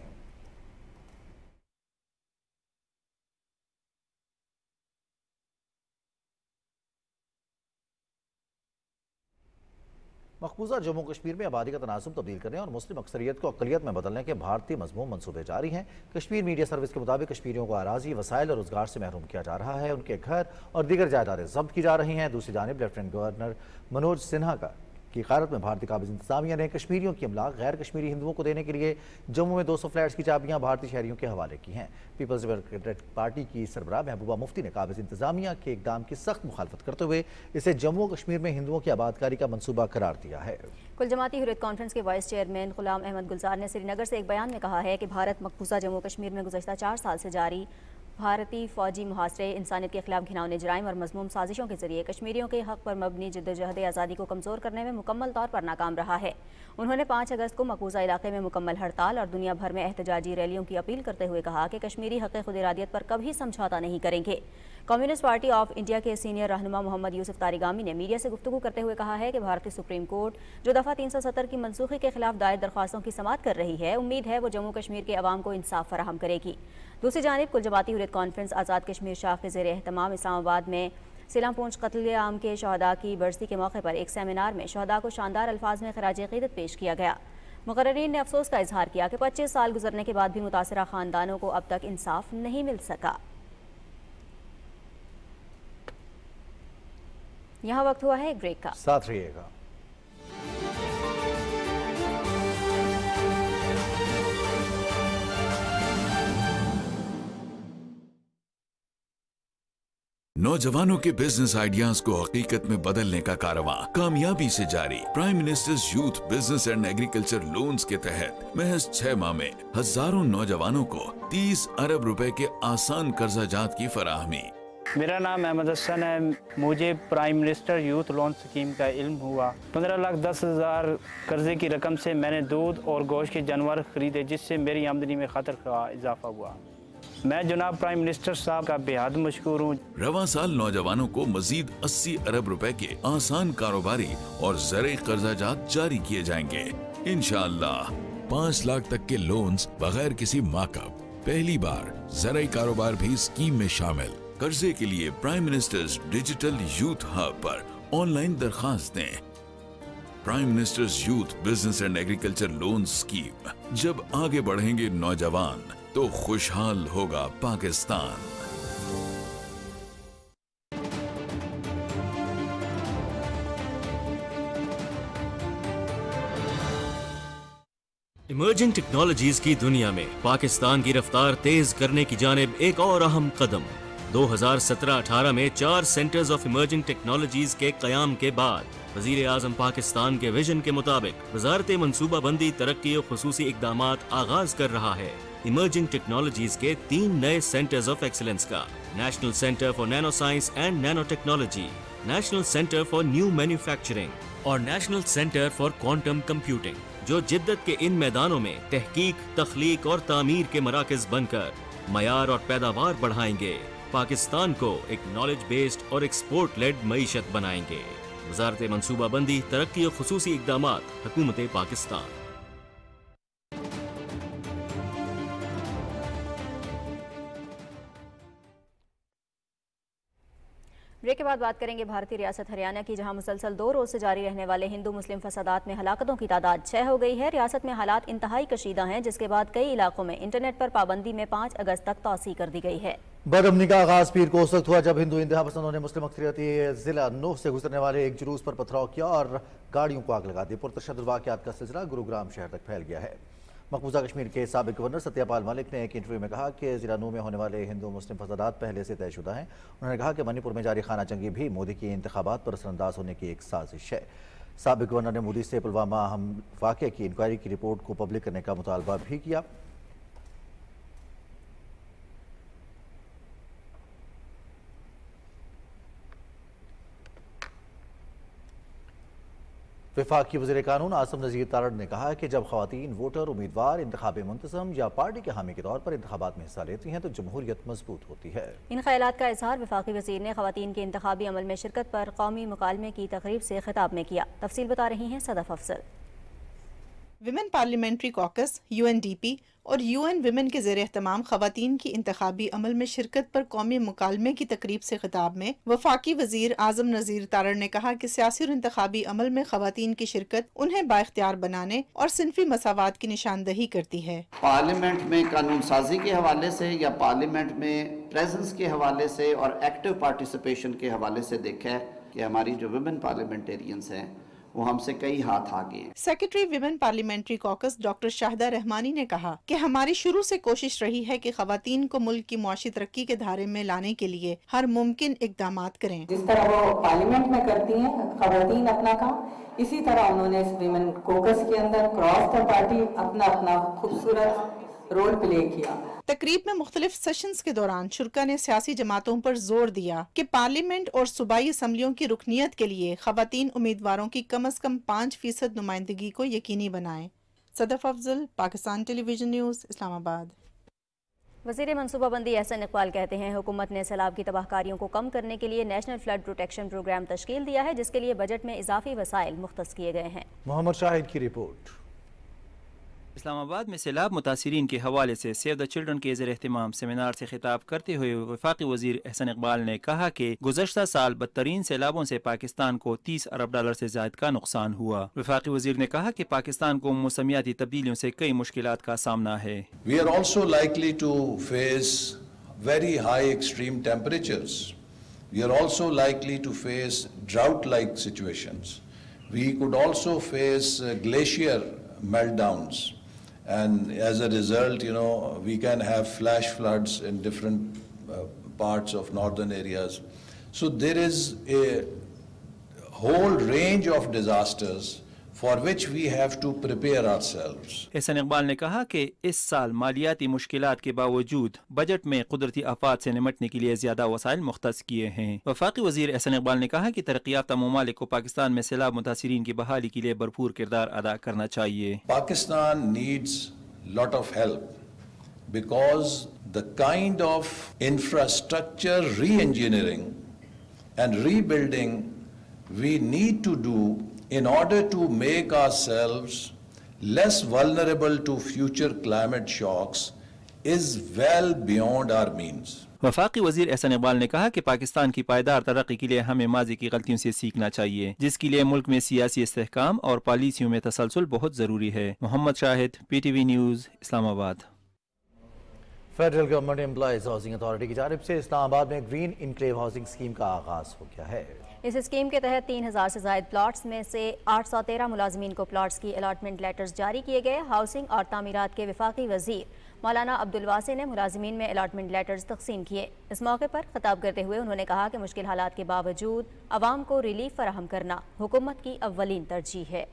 मकबूजा जम्मू कश्मीर में आबादी का तनासुब तब्दील करने और मुस्लिम अक्सरियत को अक़लियत में बदलने के भारतीय मज़मूम मनसूबे जारी हैं। कश्मीर मीडिया सर्विस के मुताबिक कश्मीरियों को अराजी, वसाइल और रोजगार से महरूम किया जा रहा है। उनके घर और दीगर जायदादें जब्त की जा रही हैं। दूसरी जानिब लेफ्टिनेंट गवर्नर मनोज सिन्हा की क़यादत में भारतीय काबिज़ इंतज़ामिया ने कश्मीरियों की अमलाक गैर कश्मीरी हिंदुओं को देने के लिए जम्मू में 200 फ्लैट्स की चाबियां भारतीय शहरियों के हवाले की हैं। पीपल्स डेमोक्रेटिक पार्टी की सरबराह महबूबा मुफ्ती ने काबिज़ इंतज़ामिया के इक़दाम की सख्त मुखालफत करते हुए इसे जम्मू कश्मीर में हिंदुओं की आबादकारी का मनसूबा करार दिया है। कुल जमाती हुर्रियत कॉन्फ्रेंस के वाइस चेयरमैन गुलाम अहमद गुलजार ने श्रीनगर से एक बयान में कहा है कि भारत मकबूजा जम्मू कश्मीर में गुज़श्ता 4 साल से जारी भारतीय फौजी मुहासरे, इंसानियत के खिलाफ घिनौने जराइम और मज़मूम साजिशों के जरिए कश्मीरियों के हक़ पर मबनी जिद्दोजहद आज़ादी को कमज़ोर करने में मुकम्मल तौर पर नाकाम रहा है। उन्होंने 5 अगस्त को मकबूजा इलाके में मुकम्मल हड़ताल और दुनिया भर में एहतजाजी रैलियों की अपील करते हुए कहा कि कश्मीरी हक़ खुद इरादियत पर कभी समझौता नहीं करेंगे। कम्युनिस्ट पार्टी ऑफ इंडिया के सीनियर रहनुमा मोहम्मद यूसुफ तारिगामी ने मीडिया से गुफ्तगू करते हुए कहा है कि भारतीय सुप्रीम कोर्ट जो दफ़ा 370 की मनसूखी के खिलाफ दायर दरख्वास्तों की समाअत कर रही है, उम्मीद है वो जम्मू कश्मीर के अवाम को इंसाफ फराहम करेगी। दूसरी जानिब कुल जमाती हुर्रियत कॉन्फ्रेंस आज़ाद कश्मीर शाख के ज़ेर एहतमाम इस्लामाबाद में सिलामपूंछ कत्ल-ए-आम के शहदा की बरसी के मौके पर एक सेमिनार में शहदा को शानदार अल्फाज में खराज अक़ीदत पेश किया गया। मुक़र्रीरीन ने अफसोस का इजहार किया कि 25 साल गुजरने के बाद भी मुतासिरा ख़ानदानों को अब तक इंसाफ नहीं मिल सका। यहाँ वक्त हुआ है एक ब्रेक का, साथ रहिएगा। नौजवानों के बिजनेस आइडियाज को हकीकत में बदलने का कारवां कामयाबी से जारी। Prime ministers youth business and agriculture loans के तहत महज 6 माह में हजारों नौजवानों को 30 अरब रुपए के आसान कर्जा जात की फराहमी। मेरा नाम अहमद हसन है। मुझे prime minister youth loan scheme का इल्म हुआ। 15,10,000 कर्जे की रकम से मैंने दूध और गोश्त के जानवर खरीदे, जिससे मेरी आमदनी में खतर का इजाफा हुआ। मैं जनाब प्राइम मिनिस्टर साहब का बेहद मशकूर हूँ। रवां साल नौजवानों को मजीद 80 अरब रुपए के आसान कारोबारी और ज़राई कर्जाजात जारी किए जाएंगे। इंशाअल्लाह 5 लाख तक के लोन्स बगैर किसी मार्कअप। पहली बार ज़राई कारोबार भी स्कीम में शामिल। कर्जे के लिए prime ministers digital youth hub पर ऑनलाइन दरखास्त दें। Prime ministers youth business and agriculture loan scheme. जब आगे बढ़ेंगे नौजवान तो खुशहाल होगा पाकिस्तान। इमर्जिंग टेक्नोलॉजीज की दुनिया में पाकिस्तान की रफ्तार तेज करने की जानिब एक और अहम कदम। 2017-18 में 4 सेंटर्स ऑफ इमर्जिंग टेक्नोलॉजीज के कयाम के बाद वजीर आजम पाकिस्तान के विजन के मुताबिक वजारत मनसूबाबंदी तरक्की और खुसूसी इकदामात आगाज कर रहा है। इमर्जिंग टेक्नोलॉजीज के 3 नए सेंटर्स ऑफ एक्सीलेंस का national centre for nano science and nano technology, national centre for new manufacturing और national centre for quantum computing, जो जिद्दत के इन मैदानों में तहकीक, तख्लीक और तामीर के मराकज बनकर मयार और पैदावार बढ़ाएंगे, पाकिस्तान को एक नॉलेज बेस्ड और एक्सपोर्ट लेड मईशत बनाएंगे। वजारत मनसूबाबंदी तरक्की और खुसूसी इकदामात, हुकूमत पाकिस्तान। ब्रेक के बाद बात करेंगे भारतीय रियासत हरियाणा की, जहां मुसलसल 2 रोज से जारी रहने वाले हिंदू मुस्लिम फसादात में हलाकतों की तादाद 6 हो गई है। रियासत में हालात इंतहाई कशीदा हैं, जिसके बाद कई इलाकों में इंटरनेट पर पाबंदी में 5 अगस्त तक तौसी कर दी गई है। बदअमनी का आगाज पीर को उस वक्त हुआ जब हिंदू इंतहा पसंदों ने मुस्लिम अक्सरियती जिला नूह से गुजरने वाले एक जुलूस पर पथराव किया और गाड़ियों को आग लगा दी। पुरतशद्दुद वाक़यात का सिलसिला गुरुग्राम शहर तक फैल गया है। मकबूजा कश्मीर के साबिक गवर्नर सत्यपाल मलिक ने एक इंटरव्यू में कहा कि जिला नूह में होने वाले हिंदू मुस्लिम फसादात पहले से तयशुदा हैं। उन्होंने कहा कि मणिपुर में जारी खाना जंगी भी मोदी की इंतखाबात पर असरअंदाज होने की एक साजिश है। साबिक गवर्नर ने मोदी से पुलवामा अहम वाक़े की इंक्वायरी की रिपोर्ट को पब्लिक करने का मुतालबा भी किया। वफाकी वज़ीर कानून आसिम नज़ीर तारड़ ने कहा कि जब ख़वातीन वोटर उम्मीदवार इंतखाबी मुंतज़म या पार्टी के हामी के तौर पर इंतखाबात में हिस्सा लेती हैं तो जमहूरियत मजबूत होती है। इन ख्यालात का इजहार वफाकी वज़ीर ने ख़वातीन के इंतखाबी अमल में शिरकत पर कौमी मुकालमे की तकरीब से खिताब में किया। तफसील बता रही हैं Sadaf Afzal. Women parliamentary caucus UNDP और UN विमेन के ज़ेर एहतमाम ख़वातीन की इंतखाबी अमल में शिरकत पर कौमी मुकालमे की तकरीब से खिताब में वफाकी वज़ीर आज़म नज़ीर तारड़ ने कहा कि सियासी और इंतखाबी अमल में ख़वातीन की शिरकत उन्हें बाइख्तियार बनाने और सिनफी मसावात की निशानदही करती है। पार्लियामेंट में कानून साजी के हवाले से या पार्लियामेंट में प्रेजेंस के हवाले से और एक्टिव पार्टिसिपेशन के हवाले से देखा है कि हमारी जो विमेन पार्लियामेंटेरियंस हैं वो हमसे कई हाथ आगे हैं। Secretary women parliamentary caucus doctor Shahida Rahmani ने कहा कि हमारी शुरू से कोशिश रही है कि खवातीन को मुल्क की मुआशी तरक्की के धारे में लाने के लिए हर मुमकिन इकदामात करें। जिस तरह वो पार्लियामेंट में करती हैं खवातीन अपना काम, इसी तरह उन्होंने इस विमेन कॉकस के अंदर क्रॉस द पार्टी अपना खूबसूरत रोल प्ले किया। तकरीब में मुख्तलिफ सेशंस के दौरान शुरका ने सियासी जमातों पर जोर दिया कि पार्लियामेंट और सूबाई असम्बलियों की रुकनीत के लिए खवातीन उम्मीदवारों की कम अज कम 5% नुमाइंदगी को यकीनी बनाएं। Sadaf Afzal, Pakistan television news, Islamabad. वज़ीर मनसूबाबंदी एहसन इकबाल कहते हैं हुकूमत ने सैलाब की तबाहकारियों को कम करने के लिए नेशनल फ्लड प्रोटेक्शन प्रोग्राम तश्कील दिया है, जिसके लिए बजट में इजाफी वसाइल मुख्तस किए गए हैं। मोहम्मद शाहिद की रिपोर्ट। इस्लामाबाद में सैलाब मुतासिरीन के हवाले से सेव द चिल्ड्रन के ज़ेर एहतमाम सेमिनार से खिताब करते हुए वफाकी वज़ीर एहसन इकबाल ने कहा कि गुज़श्ता साल बदतरीन सैलाबों से पाकिस्तान को $30 अरब से ज़ायद का नुकसान हुआ। वफाकी वज़ीर ने कहा कि पाकिस्तान को मौसमियाती तब्दीलियों से कई मुश्किलात का सामना है। We are also likely to face very high extreme temperatures. We are also likely to face drought-like situations. We could also face glacier meltdowns. And as a result, we can have flash floods in different parts of northern areas. So there is a whole range of disasters for which we have to prepare ourselves. Ehsan Iqbal ने कहा कि इस साल मालियाती मुश्किलात के बावजूद budget में कुदरती आफात से निमटने के लिए ज्यादा वसाइल मुख्तस किए हैं। वफाकी वजीर एहसन इकबाल ने कहा कि तरक्की याफ्ता ममालिक को पाकिस्तान में सैलाब मुतासिरीन की बहाली के लिए भरपूर किरदार अदा करना चाहिए। Pakistan needs lot of help because the kind of infrastructure re-engineering and rebuilding we need to do in order to make ourselves less vulnerable to future climate shocks is well beyond our means. वफाकी वजीर एहसन इकबाल ने कहा कि पाकिस्तान की पायदार तरक्की के लिए हमें माजी की गलतियों से सीखना चाहिए, जिसके लिए मुल्क में सियासी इस्तेहकाम और पॉलिसियों में तसलसल बहुत जरूरी है। Mohammad Shahid, PTV news, Islamabad. Federal government employees housing authority की जानिब से इस्लामाबाद में ग्रीन इनक्लेव हाउसिंग स्कीम का आगाज हो गया है। इस स्कीम के तहत 3000 से ज्यादा प्लॉट्स में से 813 मुलाजमीन को प्लॉट्स की अलॉटमेंट लेटर्स जारी किए गए। हाउसिंग और तामीरात के वफाकी वजीर मौलाना अब्दुल वासी ने मुलाजमीन में अलॉटमेंट लेटर्स तकसीम किए। इस मौके पर खिताब करते हुए उन्होंने कहा कि मुश्किल हालात के बावजूद अवाम को रिलीफ फराहम करना हुकूमत की अव्वलीन तरजीह है।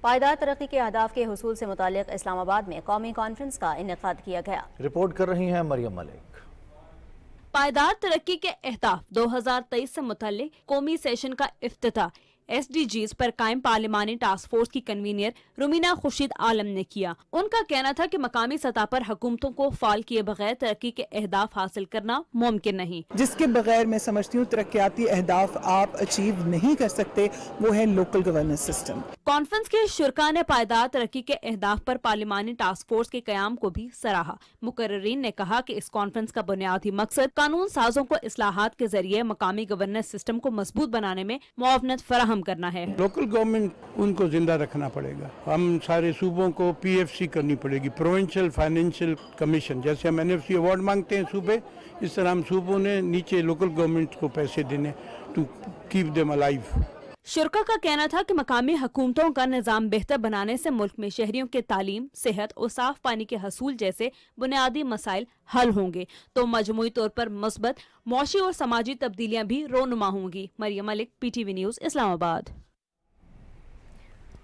पायदार तरक्की के अहदाफ के हुसूल से मुताल्लिक इस्लामाबाद में कौमी कॉन्फ्रेंस का इनेकाद किया गया। रिपोर्ट कर रही हैं मरियम मलिक। पायदार तरक्की के अहदाफ 2023 से मुताल्लिक कौमी सेशन का इफ्तिताह SDGs पर कायम पार्लिमानी टास्क फोर्स की कन्वीनर रुमीना खुर्शीद आलम ने किया। उनका कहना था कि मकामी सतह पर हुकूमतों को फाल किए बगैर तरक्की के अहदाफ हासिल करना मुमकिन नहीं, जिसके बगैर मैं समझती हूँ तरक्याती अहदाफ आप अचीव नहीं कर सकते, वो है लोकल गवर्नेंस सिस्टम। कॉन्फ्रेंस के शुरका ने पायदार तरक्की के अहदाफ पर पार्लिमानी टास्क फोर्स के कयाम को भी सराहा। मुकर्रिरीन ने कहा कि इस कॉन्फ्रेंस का बुनियादी मकसद कानून साजों को इस्लाहात के जरिए मकामी गवर्नेंस सिस्टम को मजबूत बनाने में मुआवनत फराहम करना है। लोकल गवर्नमेंट उनको जिंदा रखना पड़ेगा। हम सारे सूबों को PFC करनी पड़ेगी, प्रोविंशियल फाइनेंशियल कमीशन। जैसे हम NFC अवार्ड मांगते हैं सूबे, इस तरह हम सूबों ने नीचे लोकल गवर्नमेंट को पैसे देने टू कीप देम अलाइव। शुरका का कहना था कि मकामी हुकूमतों का निज़ाम बेहतर बनाने से मुल्क में शहरियों के तालीम, सेहत और साफ पानी के हसूल जैसे बुनियादी मसाइल हल होंगे तो मजमूई तौर पर मस्बत मौशी और समाजी तब्दीलियां भी रोनुमा होंगी। Maryam Malik, PTV news, Islamabad.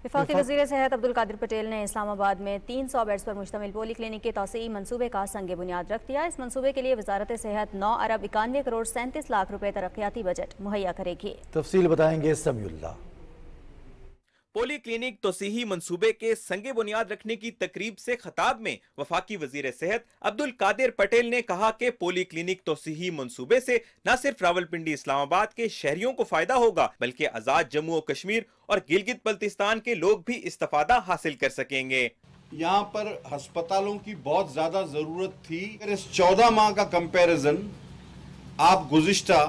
वफाकी वज़ीर सेहत अब्दुल कादिर पटेल ने इस्लामाबाद में 300 बेड्स पर मुश्तमिल पोली क्लिनिक के तौसीई मनसूबे का संग बुनियाद रख दिया। इस मनसूबे के लिए वजारत सेहत 9 अरब 91 करोड़ 37 लाख रुपए तरक्याती बजट मुहैया करेगी। तफसील बताएंगे समीउल्लाह। पोली क्लिनिक तोसीही मंसूबे के संगे बुनियाद रखने की तकरीब से खिताब में वफाकी वजीर सेहत अब्दुल कादिर पटेल ने कहा कि पोली क्लिनिक तोसीही मंसूबे से न सिर्फ रावलपिंडी इस्लामाबाद के शहरियों को फायदा होगा बल्कि आजाद जम्मू और कश्मीर और गिलगित बल्तिस्तान के लोग भी इस्तेफादा हासिल कर सकेंगे। यहाँ पर अस्पतालों की बहुत ज्यादा जरूरत थी। इस 14 माह का कंपैरिजन आप गुज़िश्ता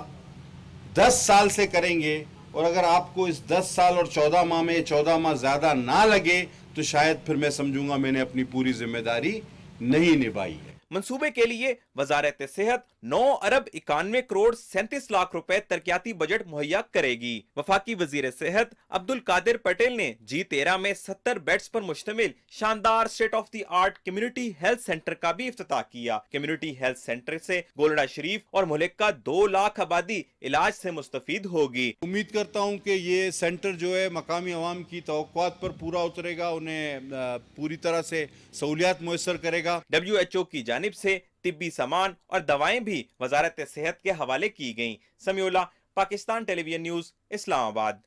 10 साल से करेंगे और अगर आपको इस 10 साल और 14 माह में 14 माह ज्यादा ना लगे तो शायद फिर मैं समझूंगा मैंने अपनी पूरी जिम्मेदारी नहीं निभाई है। मंसूबे के लिए वजारत सेहत 9 अरब 91 करोड़ 37 लाख रुपए तरक्याती बजट मुहैया करेगी। वफाकी वजीर सेहत अब्दुल कादिर पटेल ने G13 में 70 बेड्स पर मुश्तमिल शानदार state of the art community health centre का भी इफ्तिताह किया। कम्युनिटी हेल्थ सेंटर से गोलड़ा शरीफ और मुल्क का 2 लाख आबादी इलाज से मुस्तफीद होगी। उम्मीद करता हूँ कि ये सेंटर जो है मकामी अवाम की तवक्कुआत पर पूरा उतरेगा, उन्हें पूरी तरह से सहूलियात मुयस्सर करेगा। WHO की जानिब से तिब्बी सामान और दवाएं भी वजारत सेहत के हवाले की गईं। Samiullah, Pakistan television news, Islamabad.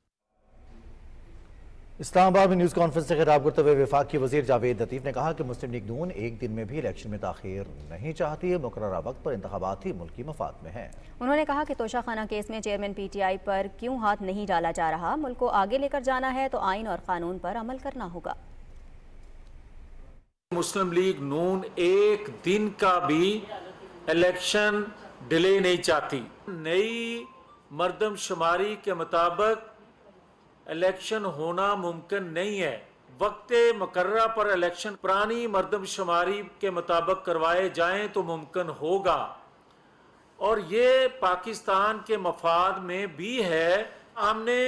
इस्लामाबाद में न्यूज़ कॉन्फ्रेंस से खिताब करते हुए वफाकी वजीर जावेद लतीफ़ ने कहा कि मुस्लिम लीग नून एक दिन में भी इलेक्शन में ताखीर नहीं चाहती है। मुकर्ररा वक्त पर इंतखाबात ही मुल्की मफाद में है। उन्होंने कहा कि तोशाखाना केस में चेयरमैन PTI पर क्यों हाथ नहीं डाला जा रहा। मुल्क को आगे लेकर जाना है तो आइन और कानून पर अमल करना होगा। मुस्लिम लीग नून एक दिन का भी इलेक्शन डिले नहीं चाहती। नई मर्दमशुमारी के मुताबिक इलेक्शन होना मुमकिन नहीं है। वक्त मुकर्ररा पर इलेक्शन पुरानी मर्दमशुमारी के मुताबिक करवाए जाएं तो मुमकिन होगा और ये पाकिस्तान के मफाद में भी है। हमने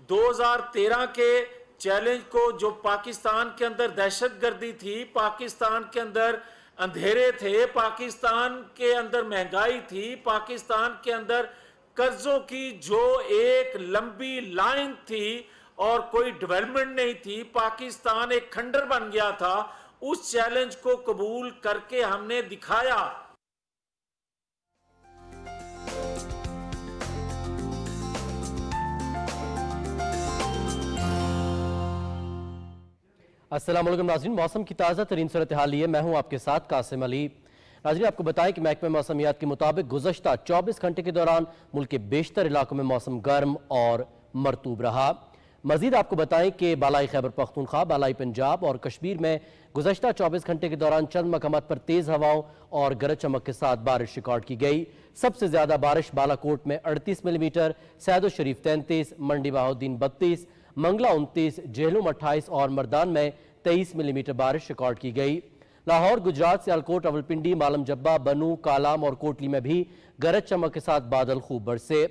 2013 के चैलेंज को, जो पाकिस्तान के अंदर दहशतगर्दी थी, पाकिस्तान के अंदर अंधेरे थे, पाकिस्तान के अंदर महंगाई थी, पाकिस्तान के अंदर कर्जों की जो एक लंबी लाइन थी और कोई डेवलपमेंट नहीं थी, पाकिस्तान एक खंडर बन गया था। उस चैलेंज को कबूल करके हमने दिखाया। अस्सलाम वालेकुम नाज़रीन, मौसम की ताज़ा तरीन सूरत हाल लिए मैं हूं आपके साथ कासिम अली। नाज़रीन, आपको बताएं कि महकमा मौसमियात के मुताबिक गुज़श्ता 24 घंटे के दौरान मुल्क के बेशतर इलाकों में मौसम गर्म और मरतूब रहा। मजीद आपको बताएं कि बालाई खैबर पख्तूनख्वा, बालाई पंजाब और कश्मीर में गुज़श्ता 24 घंटे के दौरान चंद मकामात पर तेज़ हवाओं और गरज चमक के साथ बारिश रिकॉर्ड की गई। सबसे ज़्यादा बारिश बालाकोट में 38 मिलीमीटर, सैदो शरीफ 33, मंडी बहाउद्दीन 32, मंगला 29, जेहलुम 28 और मर्दान में 23 मिलीमीटर बारिश रिकॉर्ड की गई। लाहौर, गुजरात, सियालकोट, रावलपिंडी, मालम जब्बा, बनू, कालाम और कोटली में भी गरज चमक के साथ बादल खूब बरसे।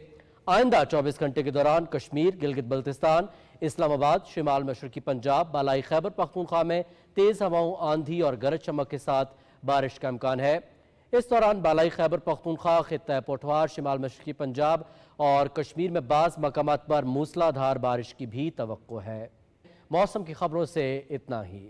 आइंदा 24 घंटे के दौरान कश्मीर, गिलगित बल्तिस्तान, इस्लामाबाद, शिमाल मशरकी पंजाब, बालाई खैबर पख्तूनख्वा में तेज़ हवाओं, आंधी और गरज चमक के साथ बारिश का इम्कान है। इस दौरान बालाई खैबर पख्तूनख्वा, खित्ता पोठवार, शिमाल मशरकी पंजाब और कश्मीर में बाज़ मकामात पर मूसलाधार बारिश की भी तवक्को है। मौसम की खबरों से इतना ही।